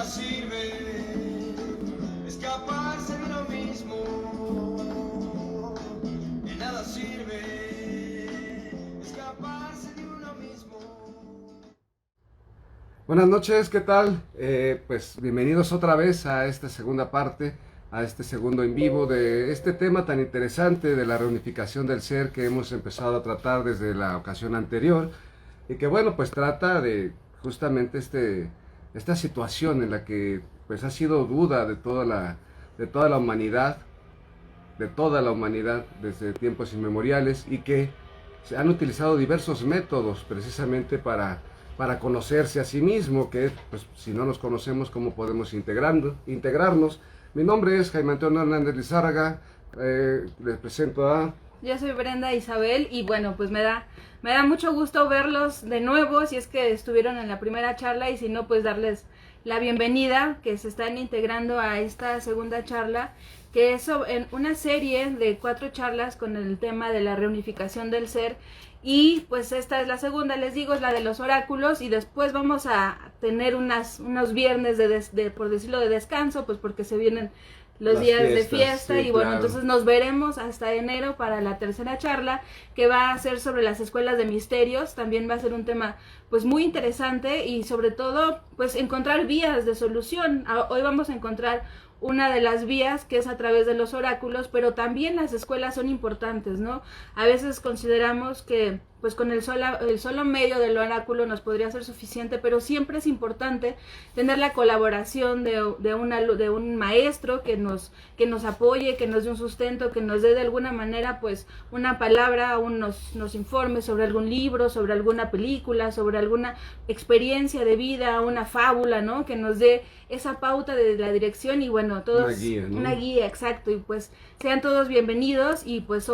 sirve escaparse de uno mismo, de nada sirve escaparse de uno mismo. Buenas noches, ¿qué tal? Pues bienvenidos otra vez a esta segunda parte, a este segundo en vivo de este tema tan interesante de la reunificación del ser que hemos empezado a tratar desde la ocasión anterior y que bueno, pues trata de justamente esta situación en la que pues ha sido duda de toda la humanidad, desde tiempos inmemoriales, y que se han utilizado diversos métodos precisamente para conocerse a sí mismo, que pues si no nos conocemos, ¿cómo podemos integrarnos? Mi nombre es Jaime Antonio Hernández Lizárraga, les presento a... Yo soy Brenda Isabel y bueno, pues me da mucho gusto verlos de nuevo, si es que estuvieron en la primera charla, y si no, pues darles la bienvenida, que se están integrando a esta segunda charla, que es en una serie de 4 charlas con el tema de la reunificación del ser. Y pues esta es la segunda, les digo, es la de los oráculos, y después vamos a tener unos viernes por decirlo, de descanso, pues porque se vienen los días de fiesta, sí, y bueno, claro. Entonces nos veremos hasta enero para la tercera charla, que va a ser sobre las escuelas de misterios. También va a ser un tema pues muy interesante, y sobre todo pues encontrar vías de solución. Hoy vamos a encontrar una de las vías, que es a través de los oráculos, pero también las escuelas son importantes, ¿no? A veces consideramos que pues con el solo medio del oráculo nos podría ser suficiente, pero siempre es importante tener la colaboración de un maestro que nos apoye, que nos dé un sustento, que nos dé de alguna manera pues una palabra, nos informe sobre algún libro, sobre alguna película, sobre alguna experiencia de vida, una fábula, ¿no? Que nos dé esa pauta de la dirección, y bueno, todos una guía, ¿no? Una guía, exacto. Y pues sean todos bienvenidos, y pues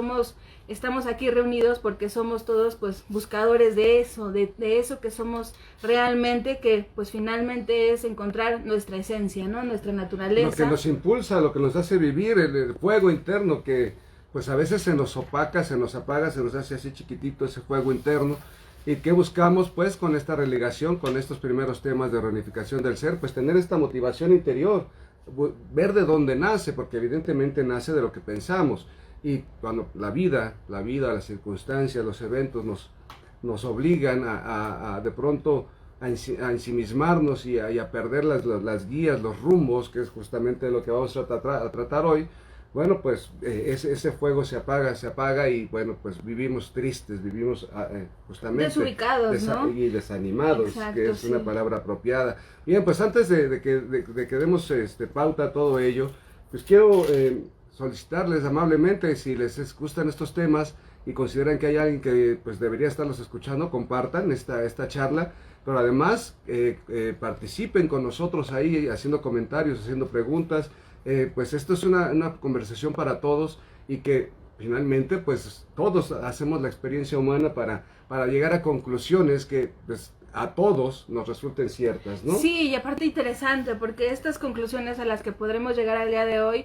estamos aquí reunidos porque somos todos pues buscadores de eso, de eso que somos realmente, que pues finalmente es encontrar nuestra esencia, ¿no? Nuestra naturaleza. Lo que nos impulsa, lo que nos hace vivir, el fuego interno que pues a veces se nos opaca, se nos apaga, se nos hace así chiquitito ese fuego interno. ¿Y qué buscamos pues con esta relegación, con estos primeros temas de reunificación del ser? Pues tener esta motivación interior, ver de dónde nace, porque evidentemente nace de lo que pensamos. Y cuando la vida, las circunstancias, los eventos nos obligan de pronto a ensimismarnos y a perder las guías, los rumbos, que es justamente lo que vamos a tratar hoy. Bueno, pues ese fuego se apaga y bueno, pues vivimos tristes, vivimos justamente desubicados, ¿no? Y desanimados. Exacto, que es sí. Una palabra apropiada. Bien, pues antes de que demos pauta a todo ello, pues quiero solicitarles amablemente, si les gustan estos temas y consideran que hay alguien que pues debería estarlos escuchando, compartan esta charla, pero además participen con nosotros ahí haciendo comentarios, haciendo preguntas. Pues esto es una conversación para todos, y que finalmente pues todos hacemos la experiencia humana para llegar a conclusiones que pues a todos nos resulten ciertas, ¿no? Sí, y aparte interesante, porque estas conclusiones a las que podremos llegar al día de hoy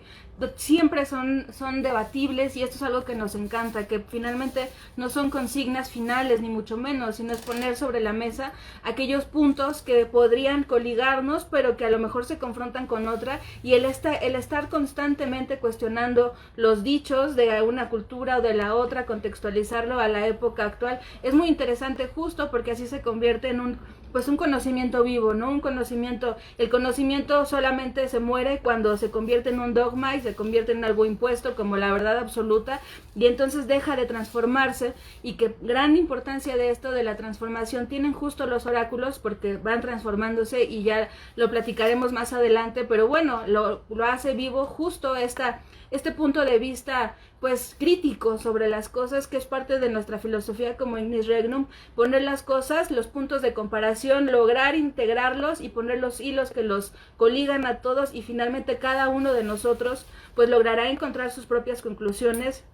siempre son debatibles, y esto es algo que nos encanta, que finalmente no son consignas finales ni mucho menos, sino es poner sobre la mesa aquellos puntos que podrían coligarnos, pero que a lo mejor se confrontan con otra, y el estar constantemente cuestionando los dichos de una cultura o de la otra, contextualizarlo a la época actual, es muy interesante, justo porque así se convierte en un conocimiento vivo, ¿no? El conocimiento solamente se muere cuando se convierte en un dogma y se convierte en algo impuesto como la verdad absoluta, y entonces deja de transformarse. Y que gran importancia de esto, de la transformación, tienen justo los oráculos, porque van transformándose, y ya lo platicaremos más adelante, pero bueno, lo hace vivo justo este punto de vista pues crítico sobre las cosas, que es parte de nuestra filosofía como Ignis Regnum, poner las cosas, los puntos de comparación, lograr integrarlos y poner los hilos que los coligan a todos, y finalmente cada uno de nosotros pues logrará encontrar sus propias conclusiones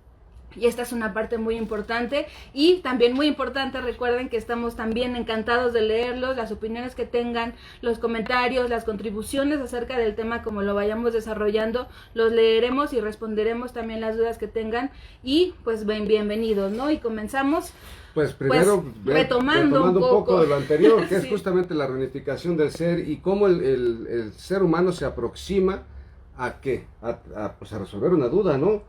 Y esta es una parte muy importante y también muy importante, recuerden que estamos también encantados de leerlos, las opiniones que tengan, los comentarios, las contribuciones acerca del tema como lo vayamos desarrollando, los leeremos y responderemos también las dudas que tengan y pues bienvenidos, ¿no? Y comenzamos pues primero retomando un poco de lo anterior, que sí, es justamente la reunificación del ser y cómo el ser humano se aproxima a qué, pues a resolver una duda, ¿no?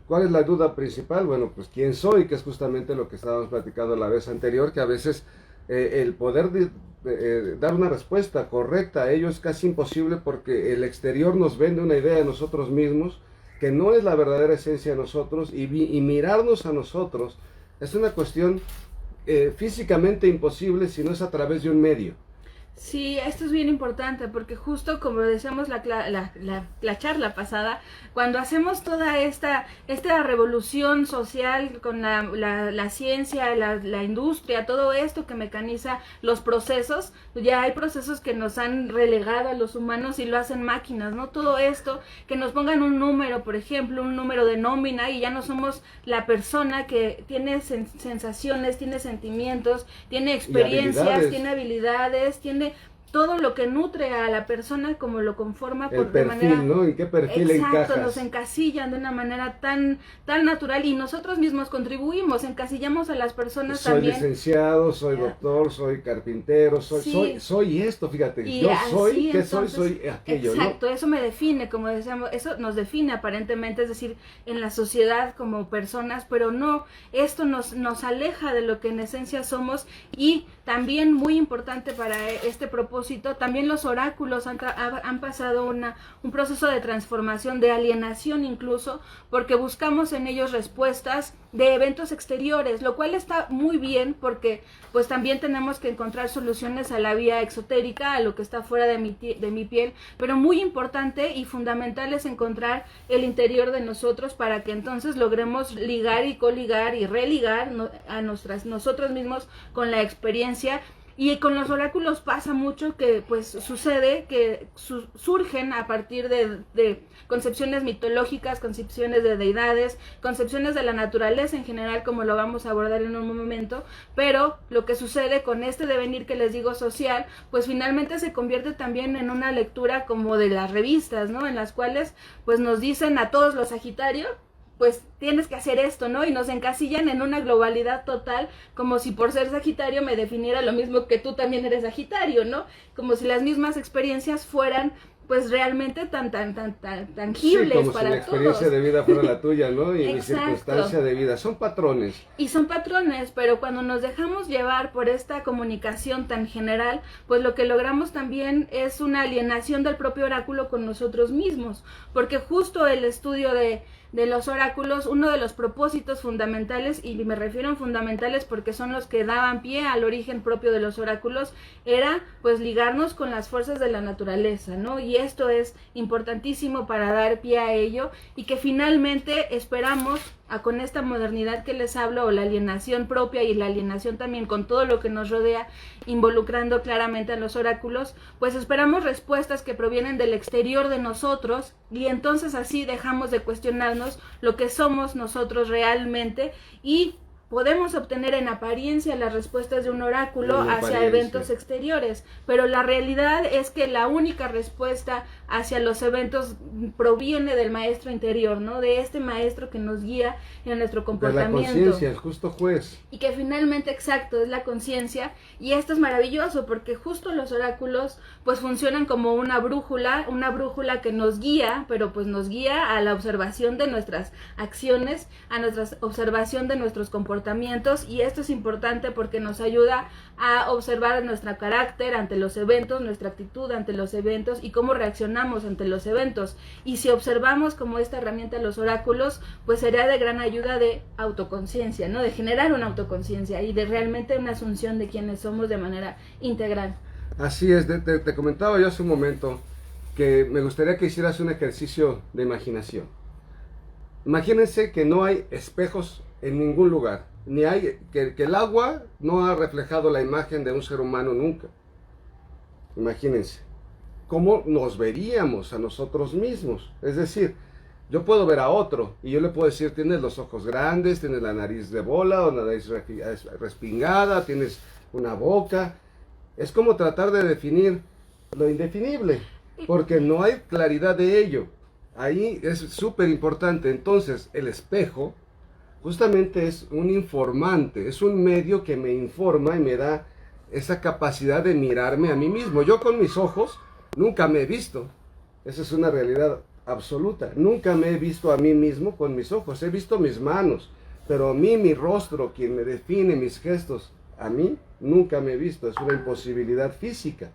¿Cuál es la duda principal? Bueno, pues quién soy, que es justamente lo que estábamos platicando la vez anterior, que a veces el poder dar una respuesta correcta a ello es casi imposible porque el exterior nos vende una idea de nosotros mismos que no es la verdadera esencia de nosotros y mirarnos a nosotros es una cuestión físicamente imposible si no es a través de un medio. Sí, esto es bien importante porque justo como decíamos la charla pasada, cuando hacemos toda esta revolución social con la ciencia, la industria, todo esto que mecaniza los procesos, ya hay procesos que nos han relegado a los humanos y lo hacen máquinas, ¿no? Todo esto, que nos pongan un número, por ejemplo, un número de nómina y ya no somos la persona que tiene sensaciones, tiene sentimientos, tiene experiencias, tiene habilidades, tiene todo lo que nutre a la persona como lo conforma por de manera, ¿no? ¿En qué perfil exacto, encajas? Nos encasillan de una manera tan natural y nosotros mismos contribuimos, encasillamos a las personas también. Soy licenciado, soy doctor, soy carpintero, soy esto, fíjate, y yo soy, ¿qué entonces, soy aquello, exacto, ¿no? Eso me define, como decíamos, eso nos define aparentemente, es decir, en la sociedad como personas, pero no, esto nos aleja de lo que en esencia somos y también muy importante para este propósito, también los oráculos han pasado un proceso de transformación, de alienación incluso, porque buscamos en ellos respuestas de eventos exteriores, lo cual está muy bien porque pues también tenemos que encontrar soluciones a la vía exotérica, a lo que está fuera de mi piel, pero muy importante y fundamental es encontrar el interior de nosotros para que entonces logremos ligar y coligar y religar a nosotros mismos con la experiencia. Y con los oráculos pasa mucho que pues sucede que surgen a partir de concepciones mitológicas, concepciones de deidades, concepciones de la naturaleza en general, como lo vamos a abordar en un momento, pero lo que sucede con este devenir que les digo social, pues finalmente se convierte también en una lectura como de las revistas, ¿no? En las cuales pues nos dicen a todos los Sagitarios, pues tienes que hacer esto, ¿no? Y nos encasillan en una globalidad total, como si por ser Sagitario me definiera lo mismo que tú también eres Sagitario, ¿no? Como si las mismas experiencias fueran pues realmente tan tangibles, sí, como para si la experiencia todos. de vida fuera la tuya, ¿no? Y mi circunstancia de vida, son patrones. Y son patrones, pero cuando nos dejamos llevar por esta comunicación tan general, pues lo que logramos también es una alienación del propio oráculo con nosotros mismos, porque justo el estudio de los oráculos, uno de los propósitos fundamentales, y me refiero a fundamentales porque son los que daban pie al origen propio de los oráculos, era pues ligarnos con las fuerzas de la naturaleza, ¿no? Y esto es importantísimo para dar pie a ello y que finalmente esperamos con esta modernidad que les hablo, o la alienación propia y la alienación también con todo lo que nos rodea, involucrando claramente a los oráculos, pues esperamos respuestas que provienen del exterior de nosotros y entonces así dejamos de cuestionarnos lo que somos nosotros realmente y podemos obtener en apariencia las respuestas de un oráculo hacia eventos exteriores, pero la realidad es que la única respuesta hacia los eventos proviene del maestro interior, ¿no? De este maestro que nos guía en nuestro comportamiento. De la conciencia, el justo juez. Y que finalmente, exacto, es la conciencia, y esto es maravilloso porque justo los oráculos pues funcionan como una brújula que nos guía, pero pues nos guía a la observación de nuestras acciones, a nuestra observación de nuestros comportamientos, y esto es importante porque nos ayuda a observar nuestro carácter ante los eventos, nuestra actitud ante los eventos y cómo reaccionamos ante los eventos. Y si observamos como esta herramienta los oráculos, pues será de gran ayuda de autoconciencia, ¿no? De generar una autoconciencia y de realmente una asunción de quienes somos de manera integral. Así es, te comentaba yo hace un momento que me gustaría que hicieras un ejercicio de imaginación. Imagínense que no hay espejos en ningún lugar, ni hay que el agua no ha reflejado la imagen de un ser humano nunca. Imagínense cómo nos veríamos a nosotros mismos, es decir, Yo puedo ver a otro y yo le puedo decir, tienes los ojos grandes, tienes la nariz de bola o la nariz respingada, tienes una boca. Es como tratar de definir lo indefinible, porque no hay claridad de ello. Ahí es súper importante. Entonces, el espejo justamente es un informante, es un medio que me informa y me da esa capacidad de mirarme a mí mismo. Yo con mis ojos nunca me he visto. Esa es una realidad absoluta. Nunca me he visto a mí mismo con mis ojos. He visto mis manos, pero a mí, mi rostro, quien me define, mis gestos, a mí nunca me he visto. Es una imposibilidad física.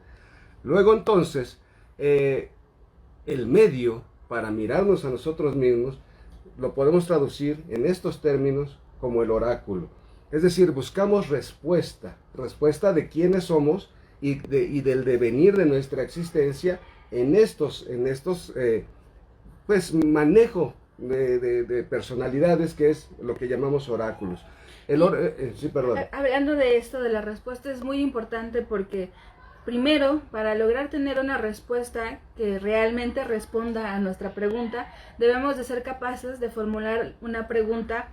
Luego entonces, el medio para mirarnos a nosotros mismos lo podemos traducir en estos términos como el oráculo. Es decir, buscamos respuesta de quiénes somos y del devenir de nuestra existencia en estos pues manejo de personalidades, que es lo que llamamos oráculos. Sí, perdón. Hablando de esto, de la respuesta, es muy importante porque primero, para lograr tener una respuesta que realmente responda a nuestra pregunta, debemos de ser capaces de formular una pregunta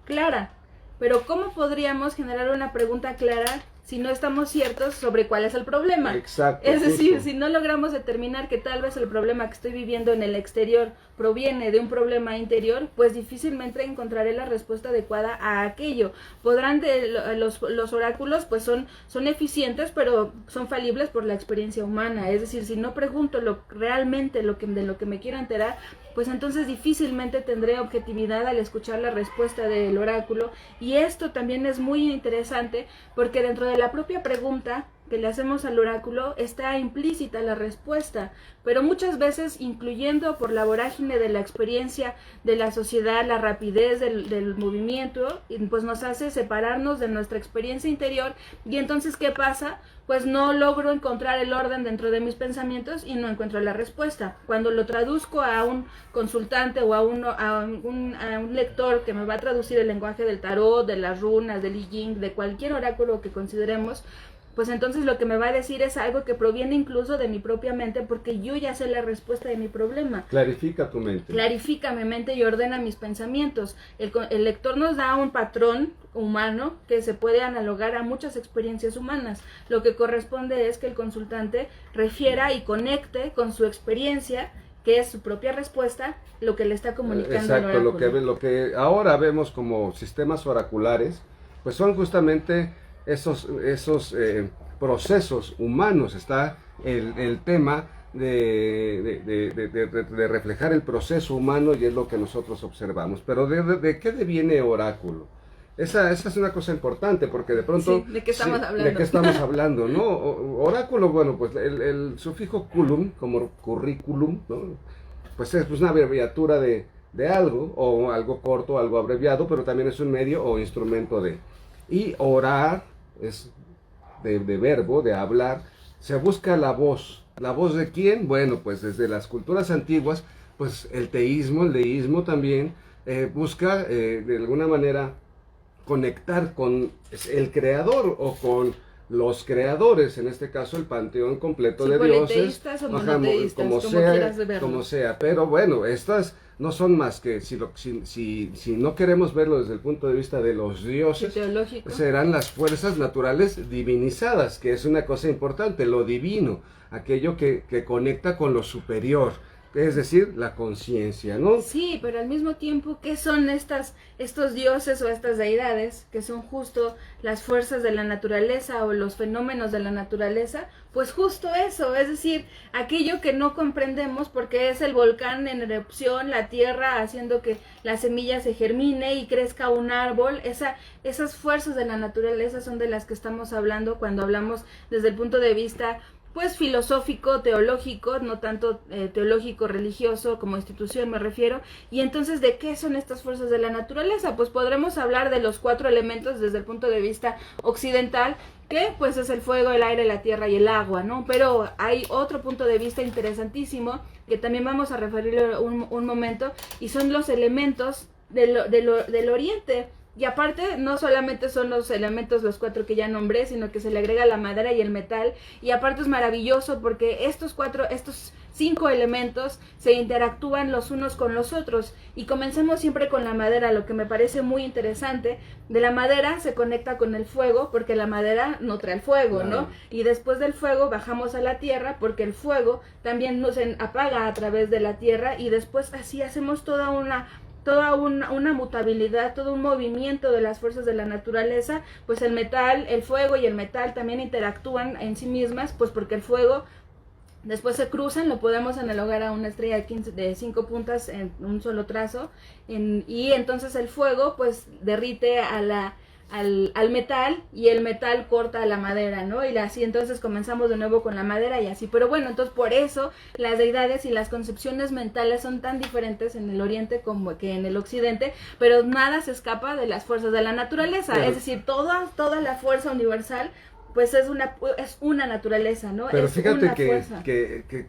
clara. Pero ¿cómo podríamos generar una pregunta clara si no estamos ciertos sobre cuál es el problema? Exacto. Es decir, si no logramos determinar que tal vez el problema que estoy viviendo en el exterior proviene de un problema interior, pues difícilmente encontraré la respuesta adecuada a aquello. Los oráculos pues son eficientes, pero son falibles por la experiencia humana. Es decir, si no pregunto realmente de lo que me quiero enterar, pues entonces difícilmente tendré objetividad al escuchar la respuesta del oráculo. Y esto también es muy interesante porque dentro de la propia pregunta que le hacemos al oráculo está implícita la respuesta, pero muchas veces, incluyendo por la vorágine de la experiencia de la sociedad, la rapidez del movimiento, pues nos hace separarnos de nuestra experiencia interior. Y entonces, ¿qué pasa? Pues no logro encontrar el orden dentro de mis pensamientos y no encuentro la respuesta. Cuando lo traduzco a un consultante o a un lector que me va a traducir el lenguaje del tarot, de las runas, del I Ching, de cualquier oráculo que consideremos, pues entonces lo que me va a decir es algo que proviene incluso de mi propia mente, porque yo ya sé la respuesta de mi problema. Clarifica tu mente. Clarifica mi mente y ordena mis pensamientos. El lector nos da un patrón humano que se puede analogar a muchas experiencias humanas. Lo que corresponde es que el consultante refiera y conecte con su experiencia, que es su propia respuesta, lo que le está comunicando al oráculo. Exacto, lo que ahora vemos como sistemas oraculares, pues son justamente esos procesos humanos. Está el tema de reflejar el proceso humano, y es lo que nosotros observamos. Pero ¿de qué deviene oráculo? Esa es una cosa importante, porque de pronto... Sí, ¿de qué estamos hablando? ¿De qué estamos hablando, no? Oráculo, bueno, pues el sufijo culum, como currículum, ¿no? Pues es una abreviatura de algo, o algo corto, algo abreviado, pero también es un medio o instrumento de... Y orar es de verbo, de hablar. Se busca la voz. ¿La voz de quién? Bueno, pues desde las culturas antiguas, pues el teísmo, el deísmo también busca de alguna manera conectar con el creador o con los creadores, en este caso el panteón completo de dioses, politeístas o monoteístas, como quieras verlo. Como sea, pero bueno, estas no son más que, si no queremos verlo desde el punto de vista de los dioses, serán las fuerzas naturales divinizadas, que es una cosa importante, lo divino, aquello que conecta con lo superior, es decir, la conciencia, ¿no? Sí, pero al mismo tiempo, ¿qué son estos dioses o estas deidades? Que son justo las fuerzas de la naturaleza o los fenómenos de la naturaleza. Pues justo eso, es decir, aquello que no comprendemos porque es el volcán en erupción, la tierra haciendo que la semilla se germine y crezca un árbol. Esas fuerzas de la naturaleza son de las que estamos hablando cuando hablamos desde el punto de vista pues filosófico, teológico, no tanto teológico, religioso como institución me refiero. Y entonces, ¿de qué son estas fuerzas de la naturaleza? Pues podremos hablar de los 4 elementos desde el punto de vista occidental, que pues es el fuego, el aire, la tierra y el agua, ¿no? Pero hay otro punto de vista interesantísimo que también vamos a referirlo un momento, y son los elementos del oriente. Y aparte, no solamente son los elementos, los 4 que ya nombré, sino que se le agrega la madera y el metal. Y aparte es maravilloso porque estos 5 elementos se interactúan los unos con los otros. Y comencemos siempre con la madera, lo que me parece muy interesante. De la madera se conecta con el fuego, porque la madera no trae el fuego, Claro. ¿no? Y después del fuego bajamos a la tierra, porque el fuego también nos apaga a través de la tierra. Y después así hacemos toda una mutabilidad, todo un movimiento de las fuerzas de la naturaleza. Pues el metal, el fuego y el metal también interactúan en sí mismas, pues porque el fuego después se cruzan, lo podemos analogar a una estrella de 5 puntas en un solo trazo, y entonces el fuego pues derrite al metal, y el metal corta la madera, ¿no? Y así entonces comenzamos de nuevo con la madera y así. Pero bueno, entonces por eso las deidades y las concepciones mentales son tan diferentes en el oriente como que en el occidente, pero nada se escapa de las fuerzas de la naturaleza. Pero, es decir, toda la fuerza universal pues es una naturaleza, ¿no? Pero es fíjate una que fuerza.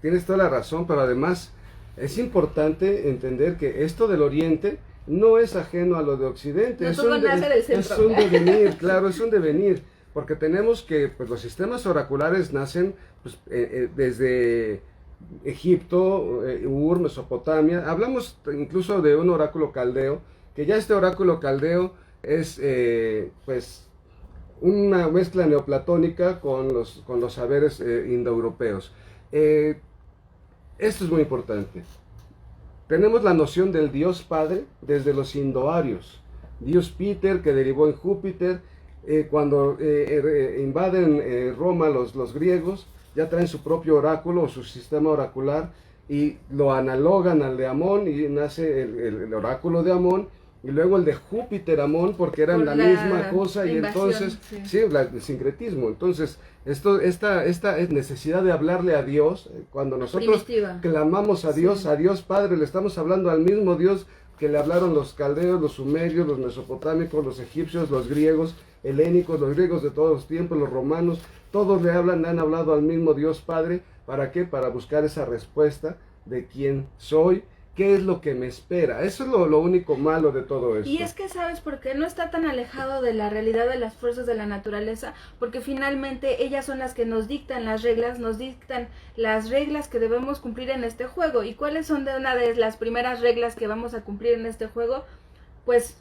tienes toda la razón, pero además es importante entender que esto del oriente no es ajeno a lo de occidente. No es todo nace del centro. Es un devenir, claro, es un devenir, porque tenemos que, pues los sistemas oraculares nacen pues, desde Egipto, Ur, Mesopotamia. Hablamos incluso de un oráculo caldeo, que ya este oráculo caldeo es pues una mezcla neoplatónica con los saberes indoeuropeos. Esto es muy importante. Tenemos la noción del Dios Padre desde los indoarios. Dios Peter, que derivó en Júpiter. Cuando invaden Roma los griegos, ya traen su propio oráculo o su sistema oracular y lo analogan al de Amón, y nace el oráculo de Amón, y luego el de Júpiter Amón, porque eran la misma cosa, y invasión, entonces, sí. el sincretismo. Entonces, esta necesidad de hablarle a Dios, cuando nosotros Primitiva. clamamos a Dios, Sí. a Dios Padre, le estamos hablando al mismo Dios que le hablaron los caldeos, los sumerios, los mesopotámicos, los egipcios, los griegos, helénicos, los griegos de todos los tiempos, los romanos. Todos le han hablado al mismo Dios Padre. ¿Para qué? Para buscar esa respuesta de quién soy, qué es lo que me espera. Eso es lo único malo de todo esto. Y es que, ¿sabes por qué? No está tan alejado de la realidad de las fuerzas de la naturaleza, porque finalmente ellas son las que nos dictan las reglas que debemos cumplir en este juego. ¿Y cuáles son una de las primeras reglas que vamos a cumplir en este juego? Pues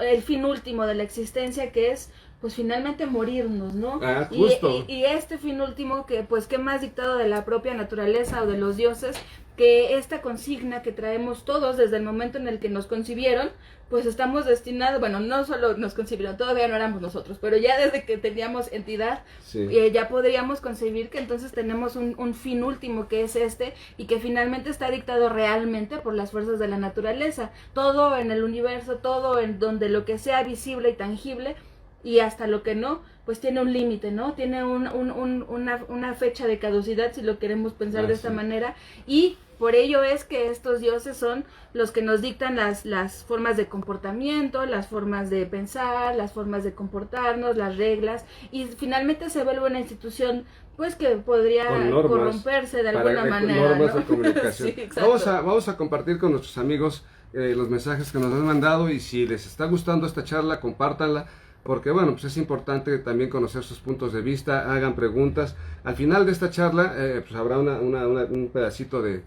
el fin último de la existencia, que es pues finalmente morirnos, ¿no? Ah, justo. Y este fin último, que pues qué más dictado de la propia naturaleza o de los dioses, que esta consigna que traemos todos desde el momento en el que nos concibieron, pues estamos destinados, bueno, no solo nos concibieron, todavía no éramos nosotros, pero ya desde que teníamos entidad, Sí. ya podríamos concebir que entonces tenemos un fin último, que es este, y que finalmente está dictado realmente por las fuerzas de la naturaleza. Todo en el universo, todo en donde lo que sea visible y tangible, y hasta lo que no, pues tiene un límite, ¿no? Tiene una fecha de caducidad, si lo queremos pensar de esta sí. manera, y por ello es que estos dioses son los que nos dictan las formas de comportamiento, las formas de pensar, las formas de comportarnos, las reglas, y finalmente se vuelve una institución pues que podría Con normas, corromperse de alguna manera, normas ¿no? de comunicación. Sí, exacto. Vamos a compartir con nuestros amigos los mensajes que nos han mandado, y si les está gustando esta charla, compártanla, porque bueno, pues es importante también conocer sus puntos de vista, hagan preguntas. Al final de esta charla pues habrá un pedacito de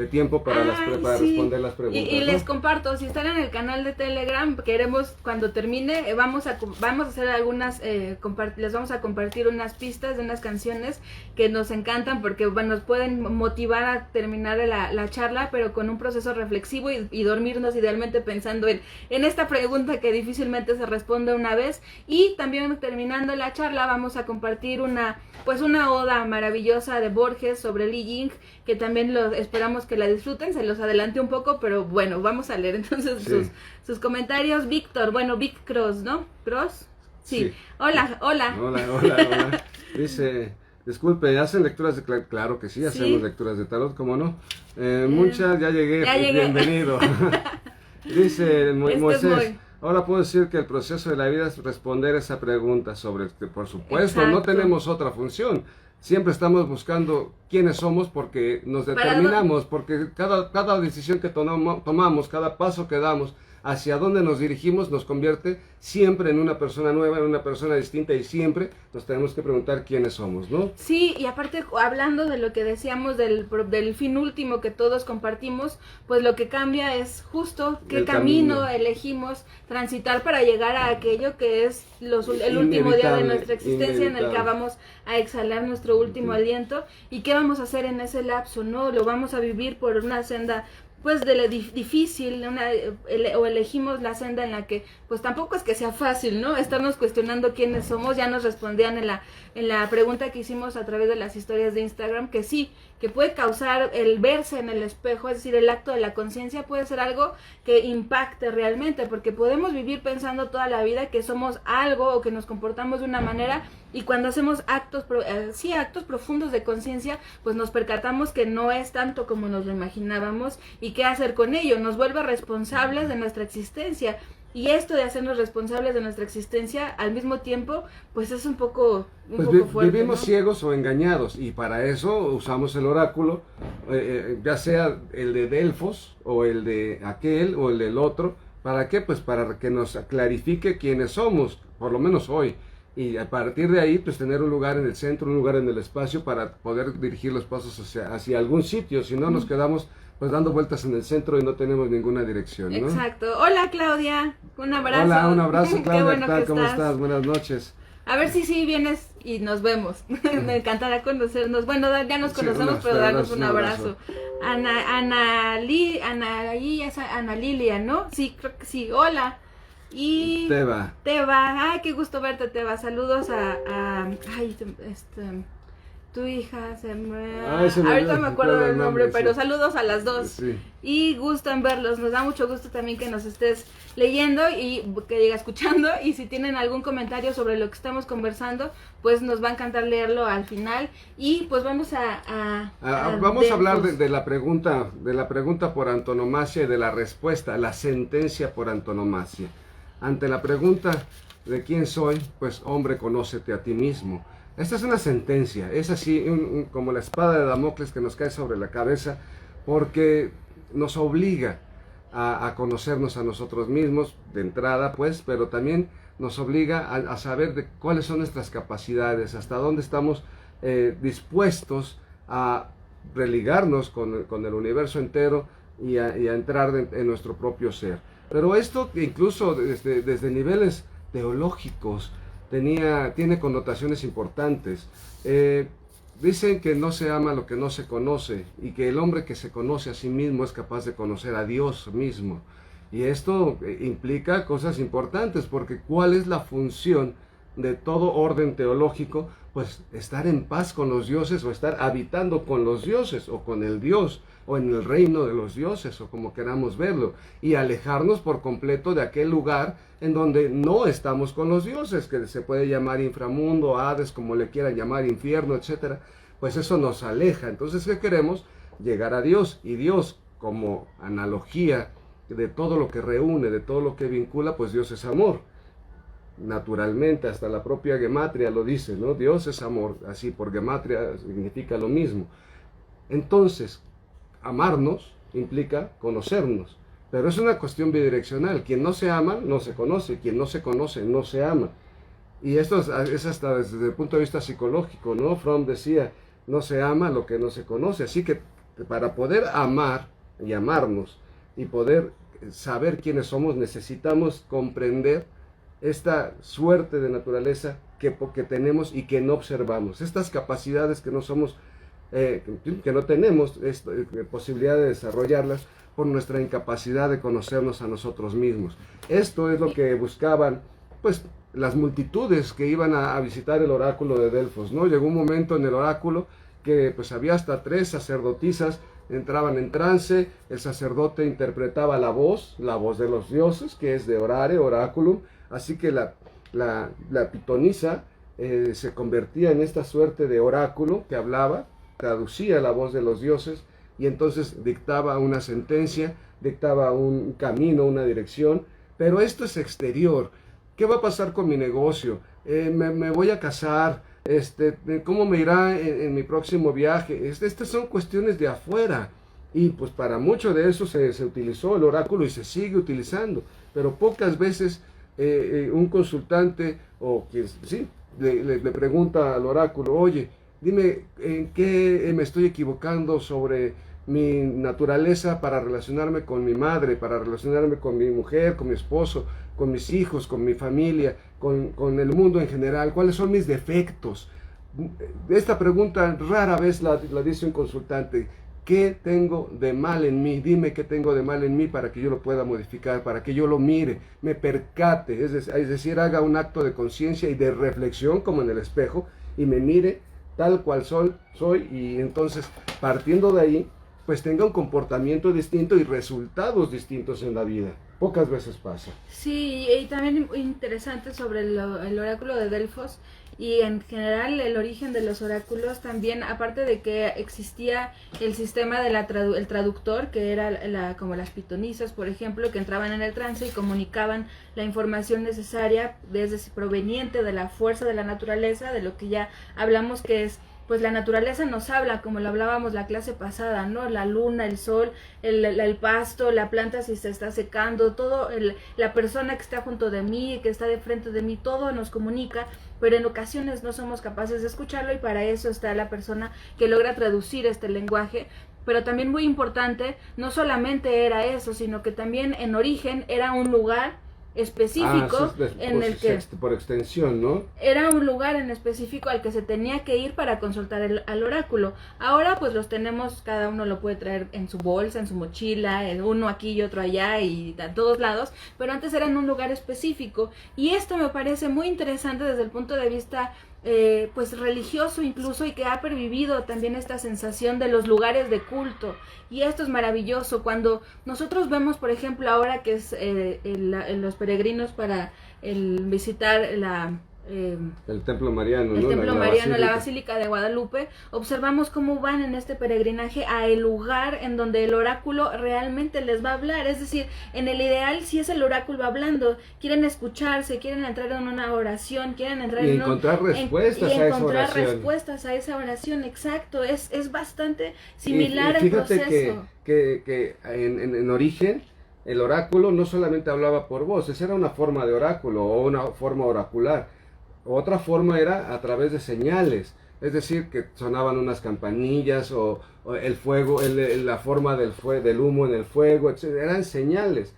tiempo para, para sí. responder las preguntas. Y ¿no? les comparto, si están en el canal de Telegram, queremos cuando termine, vamos a hacer algunas, les vamos a compartir unas pistas de unas canciones que nos encantan, porque bueno, nos pueden motivar a terminar la charla, pero con un proceso reflexivo y dormirnos idealmente pensando en esta pregunta que difícilmente se responde una vez. Y también terminando la charla vamos a compartir una oda maravillosa de Borges sobre Li Ying, que también esperamos que la disfruten. Se los adelanté un poco, pero bueno, vamos a leer entonces Sí. sus comentarios. Víctor, bueno, Vic Cross, ¿no? ¿Cross? Sí. Sí. Hola. Hola. Dice, disculpe, ¿hacen lecturas de claro que sí, hacemos lecturas de tarot, ¿cómo no? Muchas, ya llegué, bienvenido. Dice Moisés, ahora puedo decir que el proceso de la vida es responder esa pregunta sobre, por supuesto, no Exacto. tenemos otra función. Siempre estamos buscando quiénes somos, porque nos determinamos, porque cada decisión que tomamos, cada paso que damos, hacia dónde nos dirigimos nos convierte siempre en una persona nueva, en una persona distinta, y siempre nos tenemos que preguntar quiénes somos, ¿no? Sí, y aparte hablando de lo que decíamos del fin último que todos compartimos, pues lo que cambia es justo qué camino elegimos transitar para llegar a aquello que es el último día de nuestra existencia, en el que vamos a exhalar nuestro último aliento, y qué vamos a hacer en ese lapso, ¿no? Lo vamos a vivir por una senda pues de lo difícil, o elegimos la senda en la que pues tampoco es que sea fácil, ¿no? Estarnos cuestionando quiénes somos. Ya nos respondían en la pregunta que hicimos a través de las historias de Instagram, que sí, que puede causar el verse en el espejo, es decir, el acto de la conciencia puede ser algo que impacte realmente, porque podemos vivir pensando toda la vida que somos algo o que nos comportamos de una manera, y cuando hacemos actos profundos de conciencia, pues nos percatamos que no es tanto como nos lo imaginábamos, y qué hacer con ello, nos vuelve responsables de nuestra existencia. Y esto de hacernos responsables de nuestra existencia al mismo tiempo, pues es un poco fuerte, vivimos, ¿no? ciegos o engañados, y para eso usamos el oráculo, ya sea el de Delfos, o el de aquel, o el del otro. ¿Para qué? Pues para que nos clarifique quiénes somos, por lo menos hoy. Y a partir de ahí, pues tener un lugar en el centro, un lugar en el espacio para poder dirigir los pasos hacia algún sitio. Si no, nos quedamos pues dando vueltas en el centro y no tenemos ninguna dirección, ¿no? Exacto. Hola, Claudia, un abrazo. Hola, un abrazo, Claudia. Qué bueno que ¿Cómo estás? Buenas noches. A ver si sí vienes y nos vemos. Me encantará conocernos. Bueno, ya nos conocemos, pero darnos un abrazo. Ana Lilia, ¿no? Sí, creo que sí. Hola. Y Teba. Ay, qué gusto verte, Teba. Saludos tu hija, ahorita me acuerdo del nombre, pero sí. Saludos a las dos. Sí. Y gusto en verlos, nos da mucho gusto también que nos estés leyendo y que diga escuchando, y si tienen algún comentario sobre lo que estamos conversando, pues nos va a encantar leerlo al final. Y pues vamos vamos a hablar de la pregunta por antonomasia y de la respuesta, la sentencia por antonomasia. Ante la pregunta de quién soy, pues hombre, conócete a ti mismo. Esta es una sentencia, es así como la espada de Damocles que nos cae sobre la cabeza, porque nos obliga a conocernos a nosotros mismos de entrada, pues, pero también nos obliga a saber de cuáles son nuestras capacidades, hasta dónde estamos dispuestos a religarnos con el universo entero y a entrar en nuestro propio ser. Pero esto incluso desde niveles teológicos tiene connotaciones importantes. Dicen que no se ama lo que no se conoce, y que el hombre que se conoce a sí mismo es capaz de conocer a Dios mismo. Y esto implica cosas importantes, porque ¿cuál es la función de todo orden teológico? Pues estar en paz con los dioses, o estar habitando con los dioses, o con el Dios, o en el reino de los dioses, o como queramos verlo, y alejarnos por completo de aquel lugar en donde no estamos con los dioses, que se puede llamar inframundo, Hades, como le quieran llamar, infierno, etcétera. Pues eso nos aleja. Entonces, ¿qué queremos? Llegar a Dios, y Dios, como analogía de todo lo que reúne, de todo lo que vincula, pues Dios es amor. Naturalmente, hasta la propia gematria lo dice, ¿no? Dios es amor, así por gematria significa lo mismo. Entonces, amarnos implica conocernos, pero es una cuestión bidireccional. Quien no se ama, no se conoce; quien no se conoce, no se ama. Y esto es hasta desde el punto de vista psicológico, ¿no? Fromm decía, no se ama lo que no se conoce. Así que para poder amar y amarnos y poder saber quiénes somos, necesitamos comprender esta suerte de naturaleza que tenemos y que no observamos, estas capacidades que no somos, que no tenemos posibilidad de desarrollarlas por nuestra incapacidad de conocernos a nosotros mismos. Esto es lo que buscaban, pues, las multitudes que iban a visitar el oráculo de Delfos, ¿no? Llegó un momento en el oráculo que pues había hasta 3 sacerdotisas, entraban en trance, el sacerdote interpretaba la voz de los dioses, que es de orare, oráculum. Así que la pitonisa se convertía en esta suerte de oráculo que hablaba, traducía la voz de los dioses, y entonces dictaba una sentencia, dictaba un camino, una dirección. Pero esto es exterior. ¿Qué va a pasar con mi negocio? ¿Me voy a casar? ¿Cómo me irá en mi próximo viaje? Estas son cuestiones de afuera. Y pues para mucho de eso se utilizó el oráculo y se sigue utilizando, pero pocas veces un consultante o quien sí, le pregunta al oráculo, oye, dime en qué me estoy equivocando sobre mi naturaleza para relacionarme con mi madre, para relacionarme con mi mujer, con mi esposo, con mis hijos, con mi familia, con el mundo en general, cuáles son mis defectos. Esta pregunta rara vez la dice un consultante. ¿Qué tengo de mal en mí? Dime qué tengo de mal en mí para que yo lo pueda modificar, para que yo lo mire, me percate, es decir, haga un acto de conciencia y de reflexión como en el espejo y me mire tal cual soy y entonces partiendo de ahí, pues tenga un comportamiento distinto y resultados distintos en la vida. Pocas veces pasa. Sí, y también interesante sobre el oráculo de Delfos y en general el origen de los oráculos también, aparte de que existía el sistema de el traductor, que era como las pitonisas, por ejemplo, que entraban en el trance y comunicaban la información necesaria desde proveniente de la fuerza de la naturaleza, de lo que ya hablamos que es pues la naturaleza nos habla, como lo hablábamos la clase pasada, ¿no? La luna, el sol, el pasto, la planta si se está secando, todo, la persona que está junto de mí, que está de frente de mí, todo nos comunica, pero en ocasiones no somos capaces de escucharlo y para eso está la persona que logra traducir este lenguaje. Pero también muy importante, no solamente era eso, sino que también en origen era un lugar específico en el que por extensión, ¿no? Era un lugar en específico al que se tenía que ir para consultar al oráculo. Ahora pues los tenemos, cada uno lo puede traer en su bolsa, en su mochila, uno aquí y otro allá y a todos lados, pero antes era en un lugar específico y esto me parece muy interesante desde el punto de vista pues religioso incluso y que ha pervivido también esta sensación de los lugares de culto y esto es maravilloso cuando nosotros vemos por ejemplo ahora que es los peregrinos para visitar el templo mariano, el ¿no? templo mariano, la Basílica de Guadalupe, observamos cómo van en este peregrinaje a el lugar en donde el oráculo realmente les va a hablar, es decir, en el ideal si es el oráculo hablando, quieren escucharse, quieren entrar en una oración, quieren entrar y encontrar respuestas a esa oración. Respuestas a esa oración, exacto, es bastante similar el fíjate proceso. que en origen el oráculo no solamente hablaba por voz, esa era una forma de oráculo o una forma oracular. Otra forma era a través de señales, es decir, que sonaban unas campanillas o el fuego, la forma del humo en el fuego, etc. Eran señales.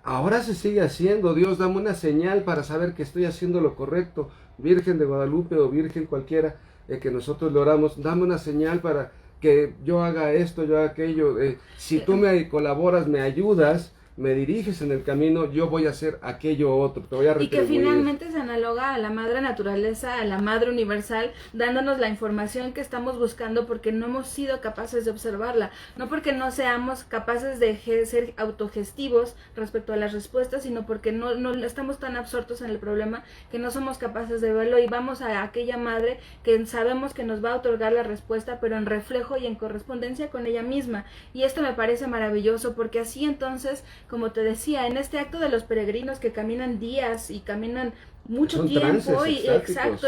Ahora se sigue haciendo. Dios, dame una señal para saber que estoy haciendo lo correcto. Virgen de Guadalupe o Virgen cualquiera que nosotros le oramos, dame una señal para que yo haga esto, yo haga aquello. Si tú me colaboras, me ayudas, me diriges en el camino, yo voy a hacer aquello otro, te voy a retribuir. Y que finalmente se analoga a la madre naturaleza, a la madre universal, dándonos la información que estamos buscando porque no hemos sido capaces de observarla, no porque no seamos capaces de ser autogestivos respecto a las respuestas, sino porque no estamos tan absortos en el problema que no somos capaces de verlo y vamos a aquella madre que sabemos que nos va a otorgar la respuesta, pero en reflejo y en correspondencia con ella misma. Y esto me parece maravilloso porque así entonces, como te decía, en este acto de los peregrinos que caminan días y caminan mucho tiempo y exacto,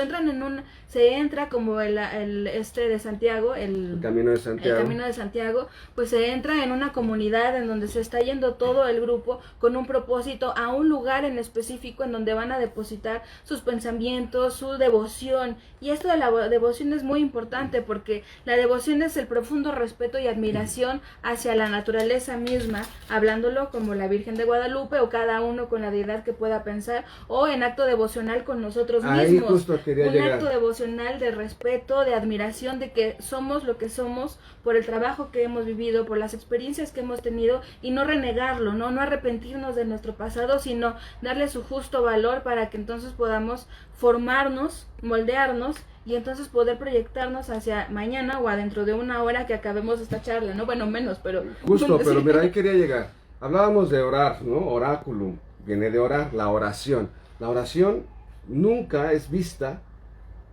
se entra como el de Santiago, el camino de Santiago. El camino de Santiago, pues se entra en una comunidad en donde se está yendo todo el grupo con un propósito a un lugar en específico en donde van a depositar sus pensamientos, su devoción. Y esto de la devoción es muy importante porque la devoción es el profundo respeto y admiración hacia la naturaleza misma, hablándolo como la Virgen de Guadalupe o cada uno con la deidad que pueda pensar o en acto devocional con nosotros mismos. Justo quería llegar. Acto devocional de respeto, de admiración, de que somos lo que somos por el trabajo que hemos vivido, por las experiencias que hemos tenido y no renegarlo, no arrepentirnos de nuestro pasado, sino darle su justo valor para que entonces podamos formarnos, moldearnos y entonces poder proyectarnos hacia mañana o adentro de una hora que acabemos esta charla, ¿no? Bueno, menos, pero... Justo, pero mira, ahí quería llegar. Hablábamos de orar, ¿no? Oráculum, viene de orar, la oración. La oración nunca es vista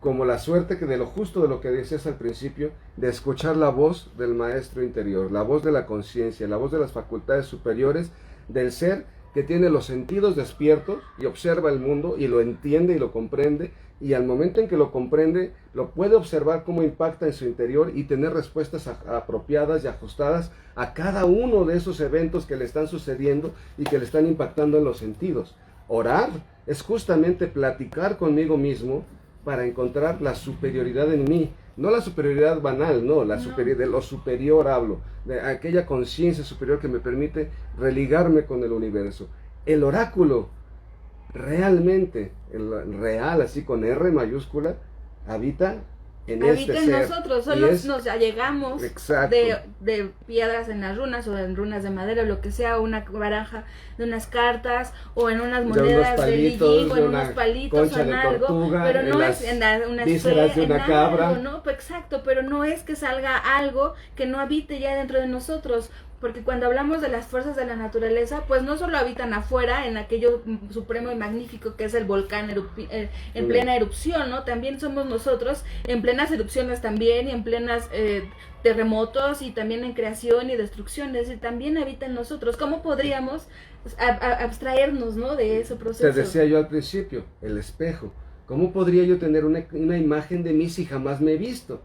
como la suerte que de lo justo de lo que decías al principio, de escuchar la voz del maestro interior, la voz de la conciencia, la voz de las facultades superiores del ser que tiene los sentidos despiertos y observa el mundo y lo entiende y lo comprende, y al momento en que lo comprende, lo puede observar cómo impacta en su interior y tener respuestas apropiadas y ajustadas a cada uno de esos eventos que le están sucediendo y que le están impactando en los sentidos. Orar es justamente platicar conmigo mismo para encontrar la superioridad en mí, no la superioridad banal, no, de lo superior hablo, de aquella conciencia superior que me permite religarme con el universo. El oráculo, realmente, el real, así con R mayúscula, habita en nosotros, solo es, nos allegamos de piedras en las runas o en runas de madera o lo que sea, una baraja de unas cartas o en unas monedas de Li Jing o en unos palitos o en algo, tortuga, pero no es en una vísceras de una cabra, algo, ¿no? Pues exacto, pero no es que salga algo que no habite ya dentro de nosotros. Porque cuando hablamos de las fuerzas de la naturaleza, pues no solo habitan afuera, en aquello supremo y magnífico que es el volcán en plena erupción, ¿no? También somos nosotros en plenas erupciones también, y en plenas terremotos, y también en creación y destrucción, es decir, también habita en nosotros. ¿Cómo podríamos abstraernos, ¿no?, de ese proceso? Te decía yo al principio, el espejo. ¿Cómo podría yo tener una imagen de mí si jamás me he visto?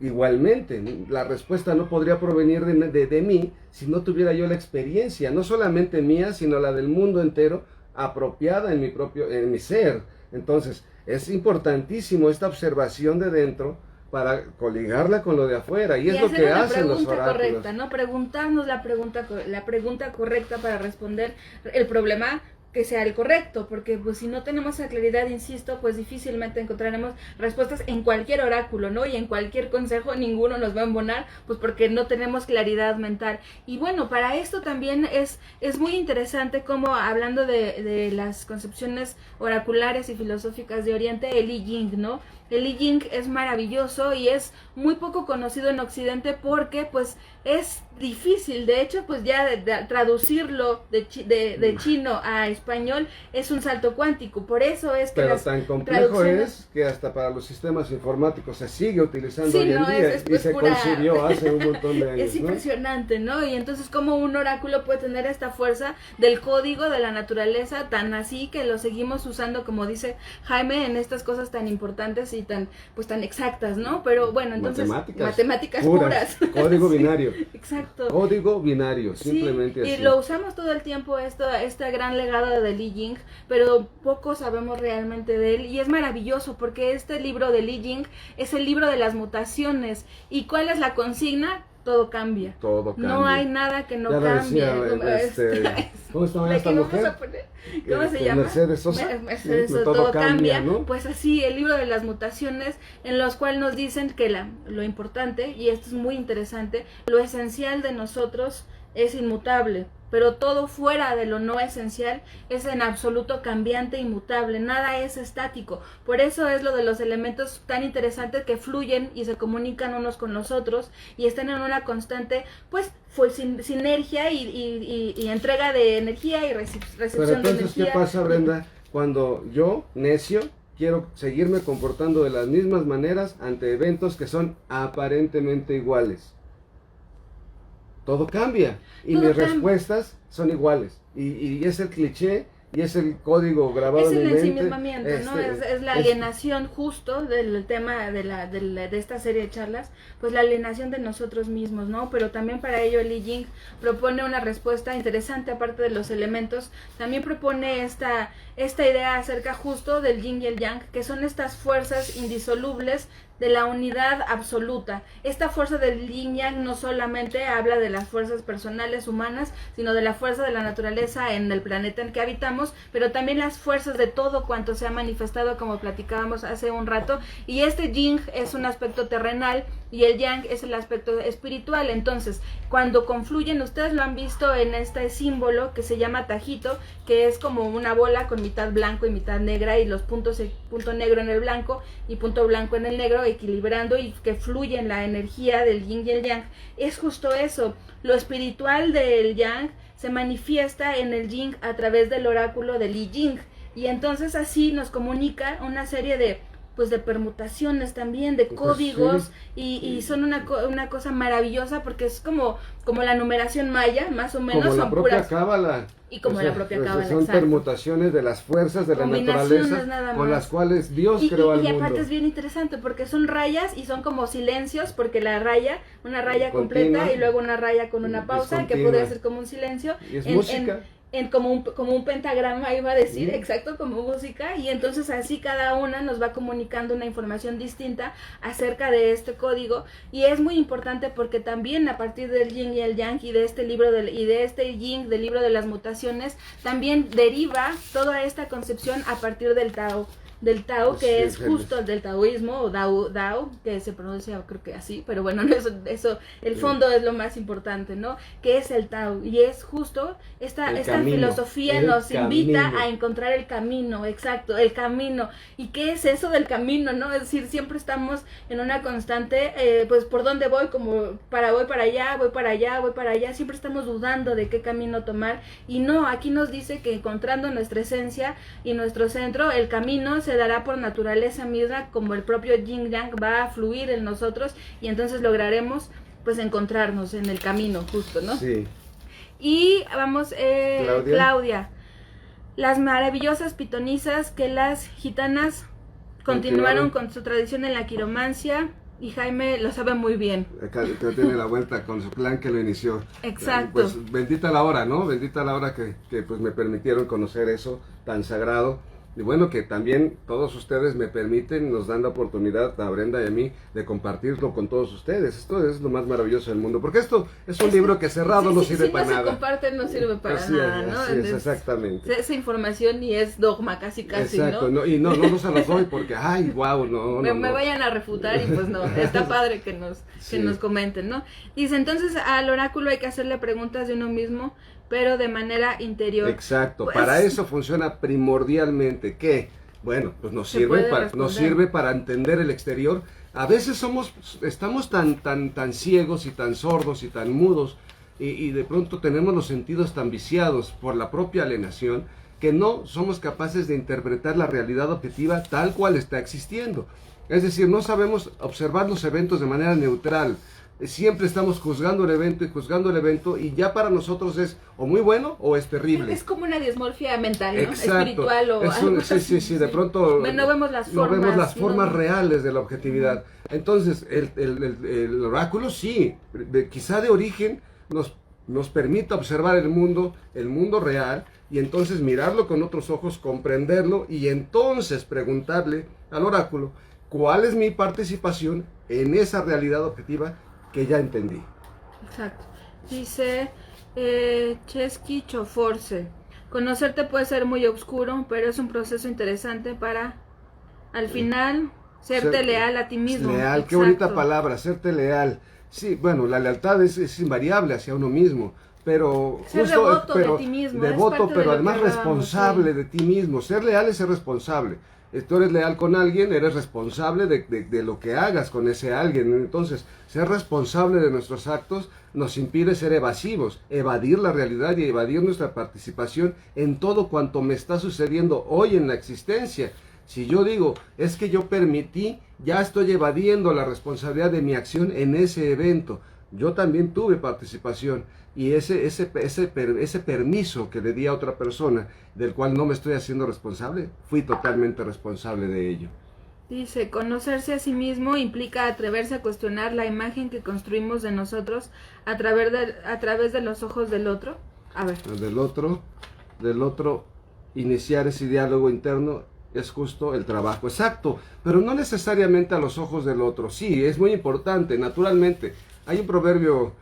Igualmente, la respuesta no podría provenir de mí si no tuviera yo la experiencia, no solamente mía, sino la del mundo entero, apropiada en mi ser. Entonces, es importantísimo esta observación de dentro para coligarla con lo de afuera, y es lo que hacen los oráculos. Correcta, ¿no? Preguntarnos la pregunta correcta para responder el problema que sea el correcto, porque pues si no tenemos esa claridad, insisto, pues difícilmente encontraremos respuestas en cualquier oráculo, ¿no? Y en cualquier consejo ninguno nos va a embonar, pues porque no tenemos claridad mental. Y bueno, para esto también es muy interesante como, hablando de las concepciones oraculares y filosóficas de Oriente, el Li Jing, ¿no? El Li Jing es maravilloso y es muy poco conocido en Occidente porque pues es difícil, de hecho pues ya de traducirlo de chino a español es un salto cuántico, por eso es que pero tan complejo es que hasta para los sistemas informáticos se sigue utilizando hoy en día y se concibió hace un montón de años. Es impresionante, ¿no? Y entonces como un oráculo puede tener esta fuerza del código de la naturaleza tan así que lo seguimos usando, como dice Jaime, en estas cosas tan importantes y tan exactas, ¿no? Pero bueno, entonces matemáticas puras. Código binario. Sí, exacto. Código binario, simplemente así. Y lo usamos todo el tiempo, este gran legado de Li Jing, pero poco sabemos realmente de él, y es maravilloso porque este libro de Li Jing es el libro de las mutaciones. ¿Y cuál es la consigna? Todo cambia. Todo cambia. No hay nada que no cambie. ¿Cómo se llama esta mujer? ¿Cómo se llama? Mercedes Sosa. Todo cambia, ¿no? Pues así, el libro de las mutaciones, en los cuales nos dicen que lo importante, y esto es muy interesante, lo esencial de nosotros es inmutable, pero todo fuera de lo no esencial es en absoluto cambiante, inmutable, nada es estático. Por eso es lo de los elementos tan interesantes, que fluyen y se comunican unos con los otros y están en una constante sinergia y entrega de energía y recepción de energía. Pero entonces, ¿qué pasa, Brenda, cuando yo, necio, quiero seguirme comportando de las mismas maneras ante eventos que son aparentemente iguales? Todo cambia y mis respuestas son iguales, y es el cliché y es el código grabado en mi mente. Es el ensimismamiento, ¿no? Es la alienación justo del tema de esta serie de charlas, pues la alienación de nosotros mismos, ¿no? Pero también para ello Li Jing propone una respuesta interesante, aparte de los elementos, también propone esta idea acerca justo del yin y el yang, que son estas fuerzas indisolubles de la unidad absoluta. Esta fuerza del yin yang no solamente habla de las fuerzas personales humanas, sino de la fuerza de la naturaleza en el planeta en que habitamos, pero también las fuerzas de todo cuanto se ha manifestado, como platicábamos hace un rato, y este yin es un aspecto terrenal y el yang es el aspecto espiritual. Entonces, cuando confluyen, ustedes lo han visto en este símbolo que se llama tajito, que es como una bola con mitad blanco y mitad negra, y los punto negro en el blanco y punto blanco en el negro, equilibrando y que fluye en la energía del yin y el yang. Es justo eso, lo espiritual del yang se manifiesta en el yin a través del oráculo de Li Jing, y entonces así nos comunica una serie de pues de permutaciones también, de Pues códigos, sí. y son una cosa maravillosa porque es como la numeración maya, más o menos, Como la son propia puras, cábala. y como la propia cábala, son exacto. permutaciones de las fuerzas de la Combinaciones naturaleza nada con más. las cuales Dios Y creó al aparte mundo. es bien interesante porque son rayas y son como silencios, porque una raya Continua. completa y luego una raya con una pausa, que Discontinua. podría ser como un silencio. Y es música. Como un pentagrama, iba a decir, Sí. exacto, como música, y entonces así cada una nos va comunicando una información distinta acerca de este código, y es muy importante porque también a partir del yin y el yang y de este libro y de este yin del libro de las mutaciones, también deriva toda esta concepción a partir del Tao, que Sí, es justo el del taoísmo, o Dao, que se pronuncia creo que así, pero bueno, no, eso el fondo es lo más importante, ¿no? Que es el Tao, y es justo esta camino, filosofía el nos invita camino. a encontrar el camino, exacto, el camino. ¿Y qué es eso del camino, no? Es decir, siempre estamos en una constante, pues por dónde voy, voy para allá, siempre estamos dudando de qué camino tomar, y no, aquí nos dice que encontrando nuestra esencia y nuestro centro, el camino se dará por naturaleza misma, como el propio yin yang va a fluir en nosotros, y entonces lograremos pues encontrarnos en el camino justo, ¿no? Sí. Y vamos, Claudia. Claudia, las maravillosas pitonisas que las gitanas continuaron con su tradición en la quiromancia, y Jaime lo sabe muy bien. Acá tiene la vuelta con su clan que lo inició. Exacto. Pues bendita la hora, ¿no? Bendita la hora que pues me permitieron conocer eso tan sagrado. Y bueno, que también todos ustedes me permiten, nos dan la oportunidad a Brenda y a mí de compartirlo con todos ustedes. Esto es lo más maravilloso del mundo, porque esto es un libro que cerrado no sirve para nada. Si no se comparte, no sirve para Así nada, es, ¿no? así es, exactamente. Esa información y es dogma casi, Exacto, ¿no? Y no se los doy porque, ay, wow, me vayan a refutar, y pues no, está padre que nos comenten, ¿no? Dice, entonces al oráculo hay que hacerle preguntas de uno mismo, pero de manera interior. Exacto, Pues, para eso funciona primordialmente. ¿Qué? Bueno, pues nos sirve para entender el exterior. A veces estamos tan ciegos y tan sordos y tan mudos, y de pronto tenemos los sentidos tan viciados por la propia alienación, que no somos capaces de interpretar la realidad objetiva tal cual está existiendo. Es decir, no sabemos observar los eventos de manera neutral. Siempre estamos juzgando el evento, y ya para nosotros es o muy bueno o es terrible. Es como una dismorfia mental, ¿no? Exacto. Espiritual o algo así. Sí, de pronto no vemos las formas, reales de la objetividad. Entonces, el oráculo sí, quizá de origen nos permita observar el mundo real, y entonces mirarlo con otros ojos, comprenderlo, y entonces preguntarle al oráculo cuál es mi participación en esa realidad objetiva que ya entendí. Exacto. Dice Chesky Choforce, conocerte puede ser muy oscuro, pero es un proceso interesante para al final serte leal a ti mismo. Leal, qué bonita palabra, serte leal. Sí, bueno, la lealtad es invariable hacia uno mismo, pero ser devoto de ti mismo, devoto, pero además sí. responsable de ti mismo. Ser leal es ser responsable. Tú eres leal con alguien, eres responsable de lo que hagas con ese alguien. Entonces, ser responsable de nuestros actos nos impide ser evasivos, evadir la realidad y evadir nuestra participación en todo cuanto me está sucediendo hoy en la existencia. Si yo digo, es que yo permití, ya estoy evadiendo la responsabilidad de mi acción en ese evento. Yo también tuve participación, y ese permiso que le di a otra persona, del cual no me estoy haciendo responsable, fui totalmente responsable de ello. Dice, conocerse a sí mismo implica atreverse a cuestionar la imagen que construimos de nosotros a través de los ojos del otro. A ver. Del otro, iniciar ese diálogo interno es justo el trabajo, exacto, pero no necesariamente a los ojos del otro. Sí, es muy importante, naturalmente. Hay un proverbio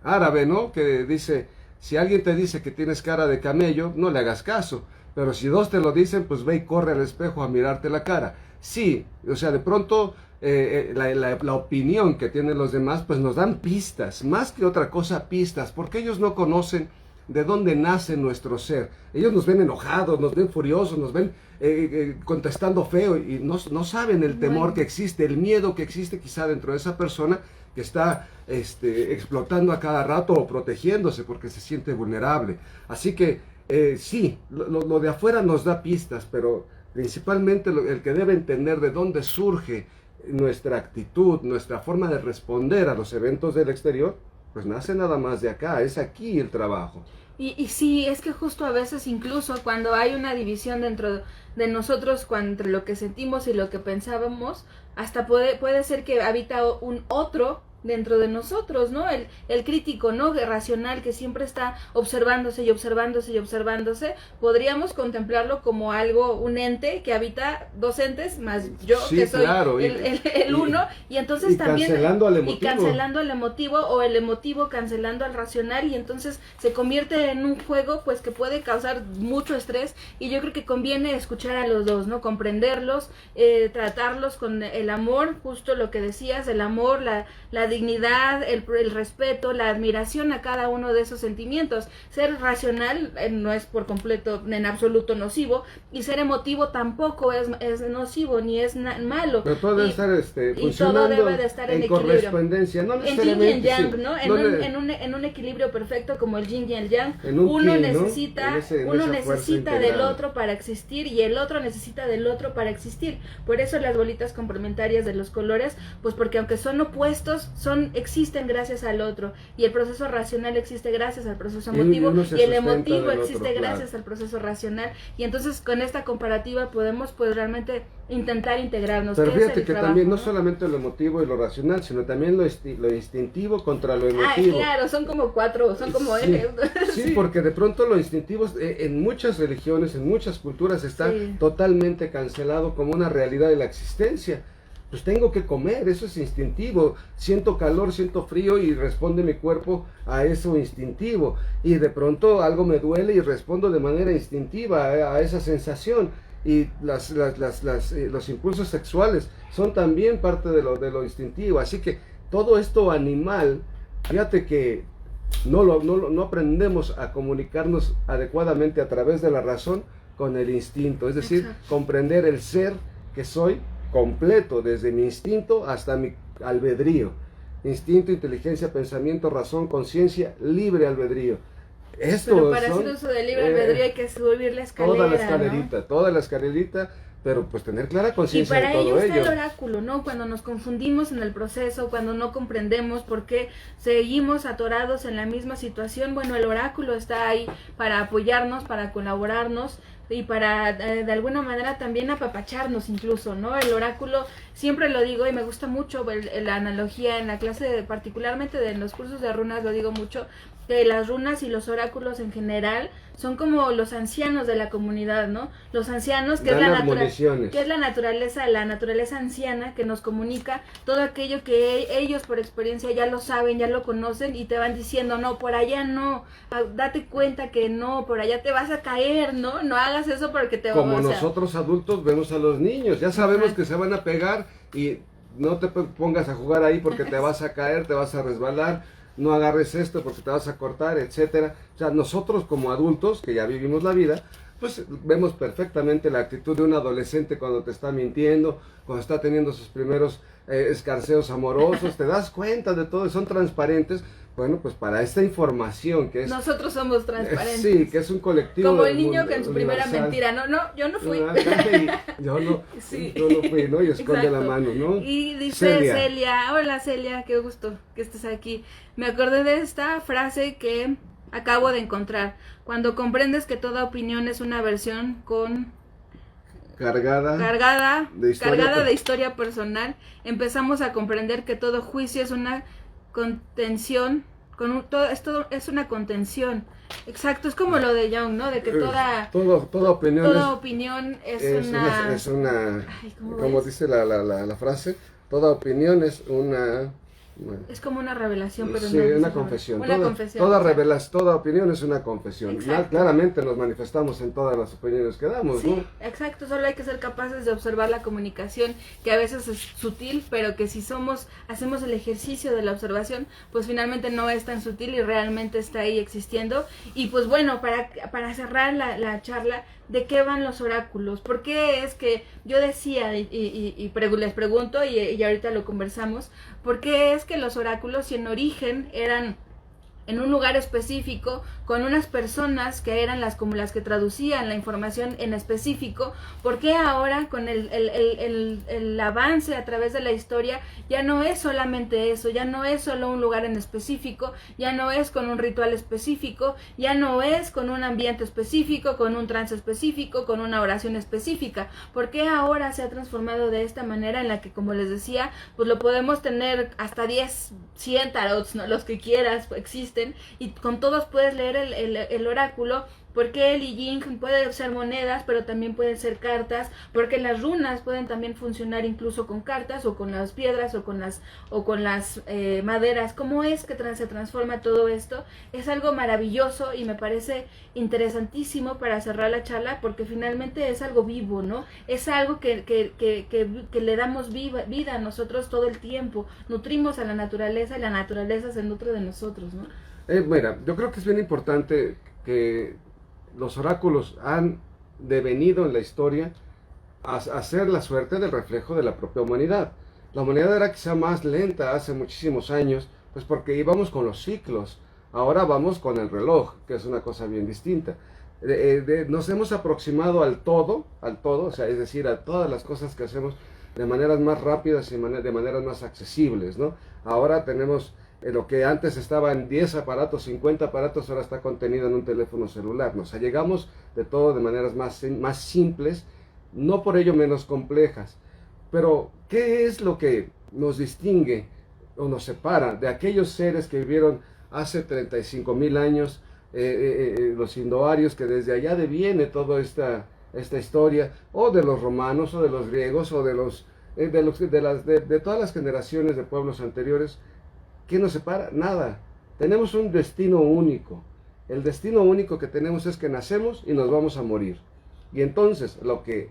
árabe, ¿no?, que dice, si alguien te dice que tienes cara de camello, no le hagas caso, pero si dos te lo dicen, pues ve y corre al espejo a mirarte la cara. Sí, o sea, de pronto la opinión que tienen los demás, pues nos dan pistas, más que otra cosa pistas, porque ellos no conocen de dónde nace nuestro ser. Ellos nos ven enojados, nos ven furiosos, nos ven contestando feo, y no saben el temor que existe, el miedo que existe quizá dentro de esa persona que está explotando a cada rato o protegiéndose porque se siente vulnerable. Así que sí, lo de afuera nos da pistas, pero principalmente el que debe entender de dónde surge nuestra actitud, nuestra forma de responder a los eventos del exterior, pues nace nada más de acá, es aquí el trabajo. Y sí, es que justo a veces incluso cuando hay una división dentro de nosotros entre lo que sentimos y lo que pensábamos, hasta puede ser que habita un otro dentro de nosotros, ¿no? El crítico, ¿no? Racional, que siempre está observándose y observándose y observándose, podríamos contemplarlo como algo, un ente que habita dos entes, más yo, sí, que soy claro, el uno, y entonces y también... cancelando al emotivo. Y cancelando al emotivo, o el emotivo cancelando al racional, y entonces se convierte en un juego, pues, que puede causar mucho estrés, y yo creo que conviene escuchar a los dos, ¿no? Comprenderlos, tratarlos con el amor, justo lo que decías, el amor, la dignidad, el respeto, la admiración a cada uno de esos sentimientos. Ser racional no es por completo, en absoluto nocivo, y ser emotivo tampoco es nocivo, ni es malo. Pero todo debe estar funcionando todo debe de estar en equilibrio. Correspondencia, no En yin y necesariamente. yang, Sí, ¿no? En un equilibrio perfecto como el yin y el yang, uno necesita, uno necesita del integrada. otro para existir, y el otro necesita del otro para existir. Por eso las bolitas complementarias de los colores, pues porque aunque son opuestos, existen gracias al otro, y el proceso racional existe gracias al proceso emotivo, y el emotivo existe gracias al proceso racional, y entonces con esta comparativa podemos pues realmente intentar integrarnos. Pero fíjate es el que trabajo, también no solamente lo emotivo y lo racional, sino también lo instintivo contra lo emotivo. Claro, son como cuatro, son como sí, ejes. sí, porque de pronto lo instintivo en muchas religiones, en muchas culturas está Sí. totalmente cancelado como una realidad de la existencia. Pues tengo que comer, eso es instintivo, siento calor, siento frío y responde mi cuerpo a eso instintivo, y de pronto algo me duele y respondo de manera instintiva a esa sensación, y los impulsos sexuales son también parte de lo instintivo, así que todo esto animal, fíjate que no aprendemos a comunicarnos adecuadamente a través de la razón con el instinto, es decir, Exacto. comprender el ser que soy completo, desde mi instinto hasta mi albedrío. Instinto, inteligencia, pensamiento, razón, conciencia, libre albedrío. Pero para hacer uso del libre albedrío hay que subir la escalera, ¿no? Toda la escalerita, pero pues tener clara Y conciencia de para todo ello está ello. el oráculo, ¿no? Cuando nos confundimos en el proceso, cuando no comprendemos por qué seguimos atorados en la misma situación, bueno, el oráculo está ahí para apoyarnos, para colaborarnos, y para de alguna manera también apapacharnos incluso, ¿no? El oráculo, siempre lo digo y me gusta mucho la analogía en la clase, particularmente en los cursos de runas, lo digo mucho, que las runas y los oráculos en general son como los ancianos de la comunidad, ¿no? Los ancianos, que es la naturaleza anciana que nos comunica todo aquello que ellos por experiencia ya lo saben, ya lo conocen, y te van diciendo, no, por allá no, date cuenta que no, por allá te vas a caer, ¿no? No hagas eso porque te Como vas a... nosotros adultos vemos a los niños, ya sabemos que se van a pegar y no te pongas a jugar ahí porque te vas a caer, te vas a resbalar, no agarres esto porque te vas a cortar, etcétera. O sea, nosotros como adultos que ya vivimos la vida, pues vemos perfectamente la actitud de un adolescente cuando te está mintiendo, cuando está teniendo sus primeros escarceos amorosos, te das cuenta de todo, son transparentes. Bueno, pues para esta información que es... Nosotros somos transparentes. Sí, que es un colectivo. Como el niño que en su primera universal. mentira, no, yo no fui. Yo no Sí. fui, ¿no? Y esconde Exacto. la mano, ¿no? Y dice Celia, hola Celia, qué gusto que estés aquí. Me acordé de esta frase que acabo de encontrar. Cuando comprendes que toda opinión es una versión cargada de historia personal, empezamos a comprender que todo juicio es una contención, es una contención. Exacto, es como lo de Jung, ¿no? De que toda opinión es una... Ay, como dice la frase, toda opinión es una... Bueno, es como una revelación, pero sí, no una confesión. Confesión. Toda opinión es una confesión. Claramente nos manifestamos en todas las opiniones que damos, sí, ¿no? Exacto, solo hay que ser capaces de observar la comunicación, que a veces es sutil, pero que si hacemos el ejercicio de la observación, pues finalmente no es tan sutil y realmente está ahí existiendo. Y pues bueno, para cerrar la charla, ¿de qué van los oráculos? ¿Por qué es que yo decía, les pregunto, y ahorita lo conversamos, ¿por qué es que los oráculos, si en origen eran en un lugar específico, con unas personas que eran como las que traducían la información en específico. ¿Por qué ahora con el avance a través de la historia ya no es solamente eso, ya no es solo un lugar en específico, ya no es con un ritual específico, ya no es con un ambiente específico, con un trance específico, con una oración específica? ¿Por qué ahora se ha transformado de esta manera en la que, como les decía, pues lo podemos tener hasta 10, 100 tarots, ¿no? Los que quieras, existen, y con todos puedes leer el oráculo? Porque el I Ching puede ser monedas, pero también pueden ser cartas, porque las runas pueden también funcionar incluso con cartas, o con las piedras, o con las maderas. ¿Cómo es que se transforma todo esto? Es algo maravilloso y me parece interesantísimo para cerrar la charla, porque finalmente es algo vivo, ¿no? Es algo que le damos vida a nosotros todo el tiempo. Nutrimos a la naturaleza y la naturaleza se nutre de nosotros, ¿no? Mira, yo creo que es bien importante que los oráculos han devenido en la historia a ser la suerte del reflejo de la propia humanidad. La humanidad era quizá más lenta hace muchísimos años, pues porque íbamos con los ciclos. Ahora vamos con el reloj, que es una cosa bien distinta. Nos hemos aproximado al todo, o sea, es decir, a todas las cosas que hacemos de maneras más rápidas y de maneras más accesibles, ¿no? Ahora tenemos lo que antes estaba en 10 aparatos, 50 aparatos, ahora está contenido en un teléfono celular. Nos allegamos de todo de maneras más simples, no por ello menos complejas. Pero, ¿qué es lo que nos distingue o nos separa de aquellos seres que vivieron hace 35,000 años, los indoarios, que desde allá deviene toda esta historia, o de los romanos, o de los griegos, o de todas las generaciones de pueblos anteriores? ¿Qué nos separa? Nada. Tenemos un destino único. El destino único que tenemos es que nacemos y nos vamos a morir. Y entonces lo que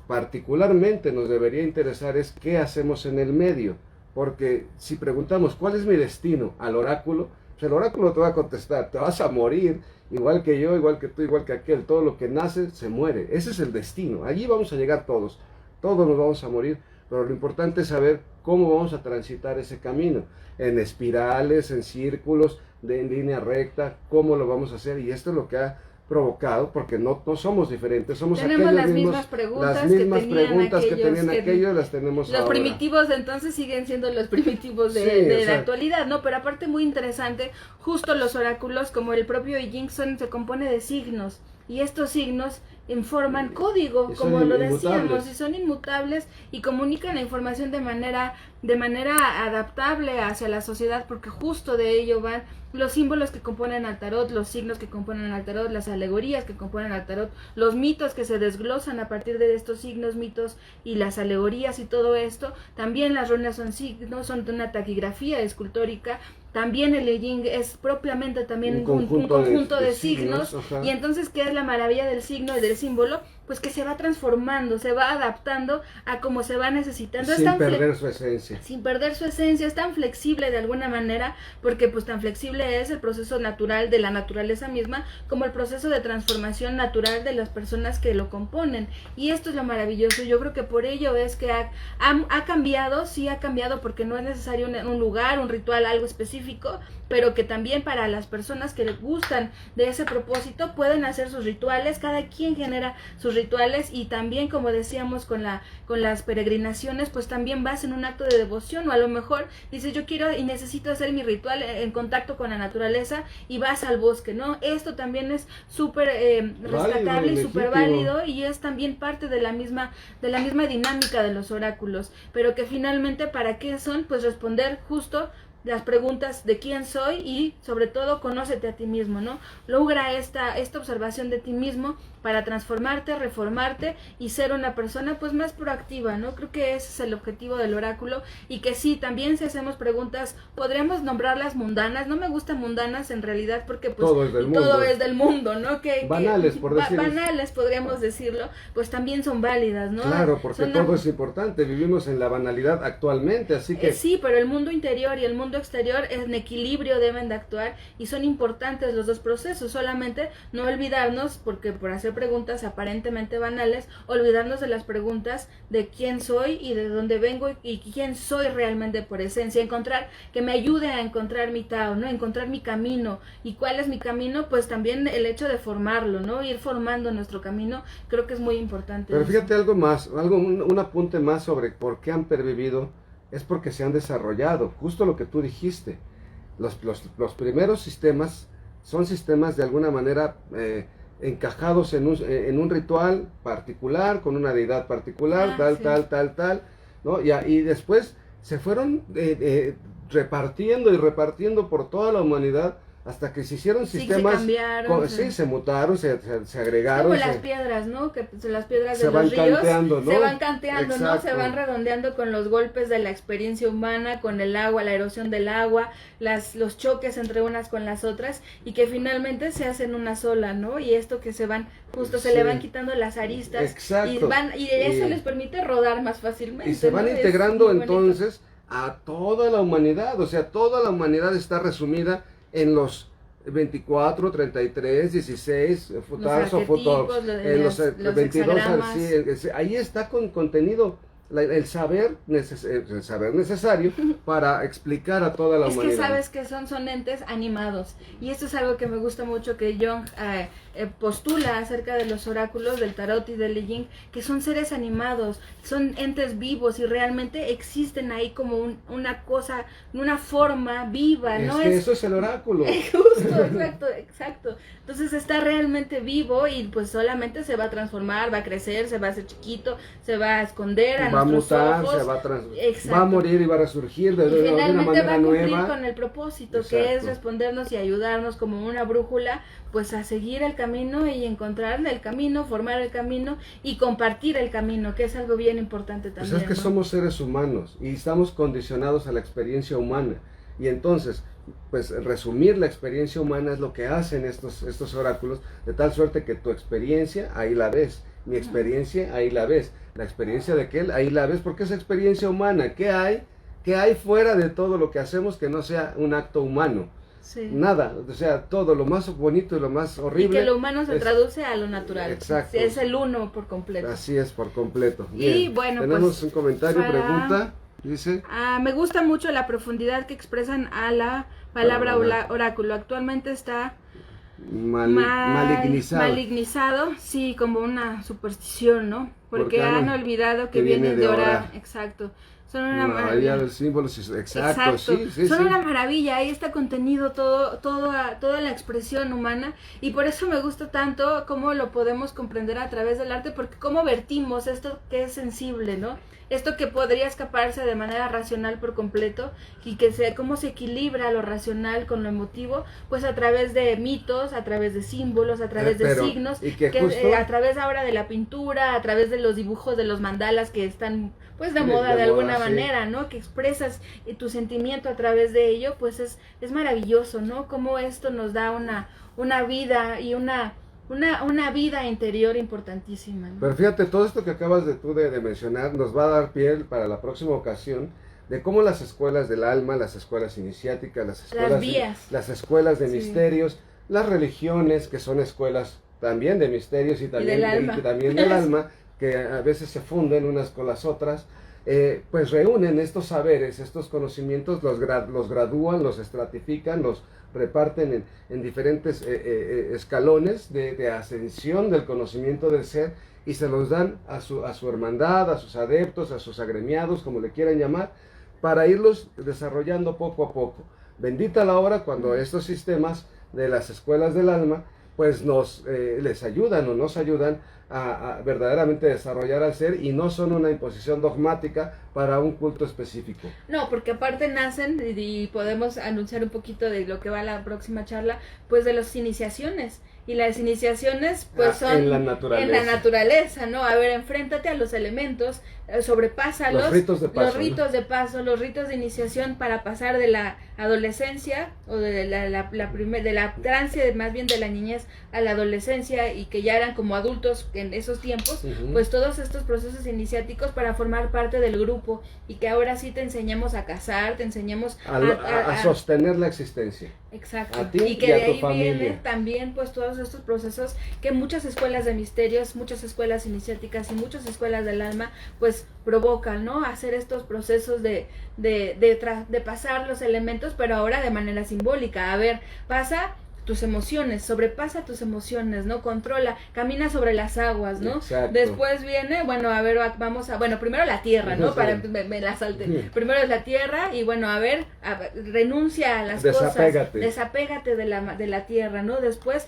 particularmente nos debería interesar es qué hacemos en el medio. Porque si preguntamos ¿cuál es mi destino? Al oráculo, pues el oráculo te va a contestar: te vas a morir, igual que yo, igual que tú, igual que aquel. Todo lo que nace se muere. Ese es el destino. Allí vamos a llegar todos. Todos nos vamos a morir. Pero lo importante es saber cómo vamos a transitar ese camino, en espirales, en círculos, en línea recta, cómo lo vamos a hacer. Y esto es lo que ha provocado, porque no somos diferentes, somos tenemos aquellos las mismos, mismas preguntas, las mismas que preguntas que tenían aquellos, las tenemos los ahora. primitivos entonces siguen siendo los primitivos de, Sí, de la actualidad, ¿no? Pero aparte muy interesante, justo los oráculos, como el propio I Ching, se compone de signos, y estos signos informan código, como lo decíamos, y son inmutables y comunican la información de manera adaptable hacia la sociedad, porque justo de ello van los símbolos que componen al tarot, los signos que componen al tarot, las alegorías que componen al tarot, los mitos que se desglosan a partir de estos signos, mitos y las alegorías y todo esto. También las runas son signos, son de una taquigrafía escultórica. También el I Ching es propiamente también un conjunto de signos. Y entonces, ¿qué es la maravilla del signo y del símbolo? Pues que se va transformando, se va adaptando a cómo se va necesitando. Sin perder su esencia. Sin perder su esencia, es tan flexible de alguna manera, porque pues tan flexible es el proceso natural de la naturaleza misma, como el proceso de transformación natural de las personas que lo componen. Y esto es lo maravilloso. Yo creo que por ello es que ha cambiado, sí ha cambiado, porque no es necesario un lugar, un ritual, algo específico, pero que también para las personas que les gustan de ese propósito pueden hacer sus rituales. Cada quien genera sus rituales, y también, como decíamos, con las peregrinaciones, pues también vas en un acto de devoción, o a lo mejor dices: yo quiero y necesito hacer mi ritual en contacto con la naturaleza, y vas al bosque, ¿no? Esto también es súper rescatable y súper válido, y es también parte de la misma dinámica de los oráculos, pero que finalmente, ¿para qué son? Pues responder justo las preguntas de quién soy, y sobre todo conócete a ti mismo, ¿no? Logra esta observación de ti mismo para transformarte, reformarte y ser una persona pues más proactiva, ¿no? Creo que ese es el objetivo del oráculo, y que sí, también si hacemos preguntas, podríamos nombrarlas mundanas. No me gustan mundanas en realidad, porque pues todo es del mundo, ¿no? Banales, por decirlo. Banales, podríamos decirlo, pues también son válidas, ¿no? Claro, porque todo es importante, vivimos en la banalidad actualmente, así que... Sí, pero el mundo interior y el mundo exterior en equilibrio deben de actuar, y son importantes los dos procesos. Solamente no olvidarnos, porque por hacer preguntas aparentemente banales, olvidarnos de las preguntas de quién soy y de dónde vengo y quién soy realmente por esencia, encontrar, que me ayude a encontrar mi Tao, ¿no? Encontrar mi camino. ¿Y cuál es mi camino? Pues también el hecho de formarlo, ¿no? Ir formando nuestro camino, creo que es muy importante. Pero fíjate algo más, un apunte más sobre por qué han pervivido, es porque se han desarrollado, justo lo que tú dijiste. Los primeros sistemas son sistemas de alguna manera encajados en un ritual particular, con una deidad particular, tal, ¿no? Y después se fueron repartiendo por toda la humanidad hasta que se hicieron sistemas, se cambiaron, se mutaron, se agregaron. Como las piedras, ¿no? Que pues, las piedras de se van los ríos canteando, ¿no? se van canteando, Exacto. ¿no? Se van redondeando con los golpes de la experiencia humana, con el agua, la erosión del agua, los choques entre unas con las otras, y que finalmente se hacen una sola, ¿no? Y esto que se van, justo se le van quitando las aristas. Exacto. Y eso les permite rodar más fácilmente. Y se van ¿no? integrando entonces a toda la humanidad, o sea, toda la humanidad está resumida en los 24, 33, 16, futarso, en los 22, ahí está contenido el saber necesario para explicar a toda la humanidad. Es que sabes que son entes animados, y esto es algo que me gusta mucho que Jung postula acerca de los oráculos del tarot y del I Ching, que son seres animados, son entes vivos y realmente existen ahí como una cosa, una forma viva, ¿no? Eso es el oráculo. Justo, exacto. Entonces está realmente vivo y pues solamente se va a transformar, va a crecer, se va a hacer chiquito, se va a esconder a va a mutar, ojos, va a morir y va a resurgir de una manera va a cumplir nueva con el propósito. Exacto. Que es respondernos y ayudarnos como una brújula, pues a seguir el camino y encontrar el camino, formar el camino y compartir el camino, que es algo bien importante también. Pues es que ¿no? somos seres humanos y estamos condicionados a la experiencia humana, y entonces pues resumir la experiencia humana es lo que hacen estos oráculos, de tal suerte que tu experiencia ahí la ves, mi experiencia ahí la ves, la experiencia de aquel ahí la ves, porque es experiencia humana. ¿Qué hay fuera de todo lo que hacemos que no sea un acto humano? Sí. Nada, o sea, todo lo más bonito y lo más horrible. Y que lo humano se traduce a lo natural. Exacto. Es el uno por completo. Así es, por completo. Y bien, bueno, tenemos pues, un comentario, pregunta, dice. Me gusta mucho la profundidad que expresan a la palabra oráculo. Actualmente está malignizado, sí, como una superstición, ¿no? Porque han olvidado que viene de orar. Exacto. Son una maravilla. Del símbolo, exacto. Sí, Son una maravilla, ahí está contenido toda la expresión humana, y por eso me gusta tanto cómo lo podemos comprender a través del arte, porque cómo vertimos esto que es sensible, ¿no? Esto que podría escaparse de manera racional por completo, y cómo se equilibra lo racional con lo emotivo, pues a través de mitos, a través de símbolos, a través de signos, a través ahora de la pintura, a través de los dibujos de los mandalas que están pues de moda de alguna manera, ¿no? Que expresas tu sentimiento a través de ello, pues es maravilloso, ¿no? Cómo esto nos da una vida y una vida interior importantísima, ¿no? Pero fíjate, todo esto que acabas de mencionar nos va a dar piel para la próxima ocasión de cómo las escuelas del alma, las escuelas iniciáticas, las escuelas de misterios, las religiones, que son escuelas también de misterios y también del alma, que a veces se funden unas con las otras, pues reúnen estos saberes, estos conocimientos, los gradúan, los estratifican, los reparten en diferentes escalones de ascensión del conocimiento del ser, y se los dan a su hermandad, a sus adeptos, a sus agremiados, como le quieran llamar, para irlos desarrollando poco a poco. Bendita la hora cuando estos sistemas de las escuelas del alma pues les ayudan o nos ayudan a verdaderamente desarrollar al ser, y no son una imposición dogmática para un culto específico. No, porque aparte nacen, y podemos anunciar un poquito de lo que va a la próxima charla, pues de las iniciaciones. Y las iniciaciones pues son en la naturaleza, ¿no? A ver, enfréntate a los elementos, sobrepásalos, los ritos de paso, los ritos de iniciación para pasar de la adolescencia o de la trance, más bien de la niñez a la adolescencia, y que ya eran como adultos en esos tiempos, Ujú. pues todos estos procesos iniciáticos para formar parte del grupo y que ahora sí te enseñemos a cazar, te enseñemos A sostener la existencia. exacto. A ti Y que y a de tu ahí familia. vienen también pues todos estos procesos que muchas escuelas de misterios, muchas escuelas iniciáticas y muchas escuelas del alma pues provocan, ¿no? Hacer estos procesos de pasar los elementos, pero ahora de manera simbólica. A ver, pasa tus emociones, sobrepasa tus emociones, ¿no? Controla, camina sobre las aguas, ¿no? Exacto. Después viene, bueno, a ver, vamos a, bueno, primero la tierra, ¿no? Sí. Para, me la salté. Sí. Primero es la tierra y bueno, a ver, renuncia a las Desapégate. cosas, desapégate de la tierra, ¿no? Después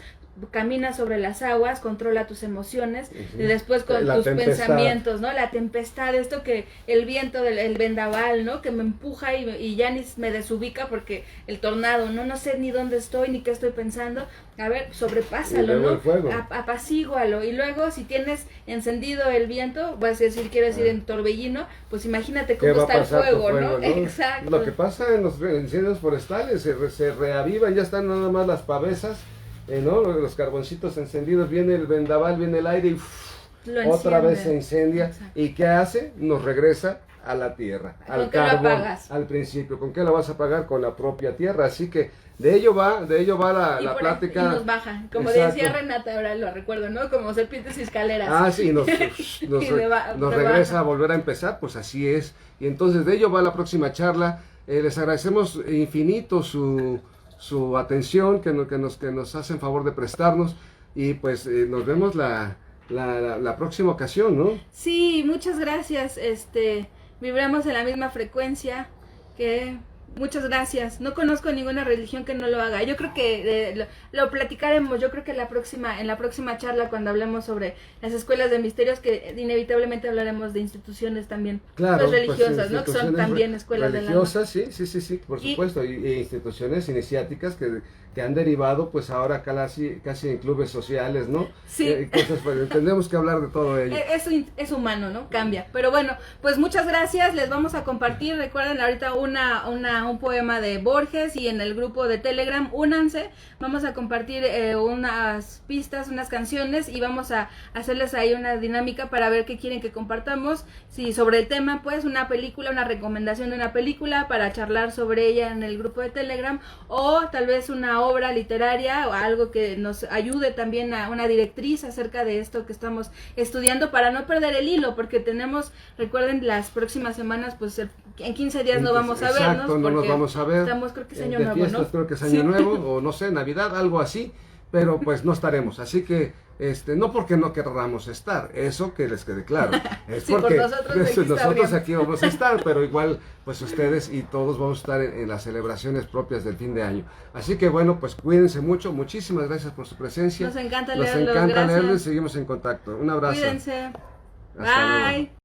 camina sobre las aguas, controla tus emociones, Ujú. y después con La tus tempestad. pensamientos, ¿no? La tempestad, esto que el viento el vendaval, ¿no? Que me empuja y ya ni me desubica porque el tornado, ¿no? No sé ni dónde estoy ni qué estoy pensando. A ver, sobrepásalo, Y luego ¿no? el fuego. Apacígualo. Y luego si tienes encendido el viento, vas a decir, quiero decir en torbellino, pues imagínate ¿Qué cómo va a está el pasar tu fuego, ¿no? ¿no? Exacto. Lo que pasa en los incendios forestales, se reavivan, ya están nada más las pavesas, ¿no? Los carboncitos encendidos, viene el vendaval, viene el aire y Lo otra enciende. vez se incendia. Exacto. ¿Y qué hace? Nos regresa a la tierra, ¿Con al qué lo carbón, apagas? al principio. ¿Con qué lo vas a pagar? Con la propia tierra. Así que de ello va Y la por- plática. y nos baja, como Exacto. decía Renata, ahora lo recuerdo, ¿no? Como serpientes y escaleras. Ah, sí, nos Y rebaja. regresa a volver a empezar, pues así es. Y entonces de ello va la próxima charla. Les agradecemos infinito su atención que nos hacen favor de prestarnos. Y pues nos vemos la próxima ocasión, ¿no? Sí, muchas gracias. Vibramos en la misma frecuencia. Que muchas gracias. No conozco ninguna religión que no lo haga. Yo creo que lo platicaremos. Yo creo que en la próxima charla, cuando hablemos sobre las escuelas de misterios, que inevitablemente hablaremos de instituciones también, Claro, pues, religiosas, ¿no? Que son instituciones también escuelas del alma. religiosas, sí, por Y- supuesto, y instituciones iniciáticas que han derivado pues ahora casi en clubes sociales, ¿no? Sí. Cosas, pues, entendemos que hablar de todo ello. Es humano, ¿no? Cambia. Pero bueno, pues muchas gracias. Les vamos a compartir, recuerden ahorita un poema de Borges, y en el grupo de Telegram, únanse. Vamos a compartir unas pistas, unas canciones, y vamos a hacerles ahí una dinámica para ver qué quieren que compartamos. Si sobre el tema, pues una película, una recomendación de una película para charlar sobre ella en el grupo de Telegram, o tal vez una obra literaria o algo que nos ayude también a una directriz acerca de esto que estamos estudiando, para no perder el hilo, porque recuerden, las próximas semanas, pues en 15 días no vamos a vernos. Exacto, no nos porque vamos a ver. Estamos, creo que es año de nuevo, fiestas, ¿no? creo que es año Sí. nuevo, o no sé, Navidad, algo así, pero pues no estaremos. Así que, no porque no querramos estar, eso que les quede claro. Es Sí, por porque nosotros aquí nosotros estaríamos. aquí vamos a estar, pero igual, pues ustedes y todos vamos a estar en las celebraciones propias del fin de año. Así que bueno, pues cuídense mucho, muchísimas gracias por su presencia. Nos encanta Nos leerlos, encanta gracias. leerles, seguimos en contacto. Un abrazo. Cuídense. Hasta luego. Bye.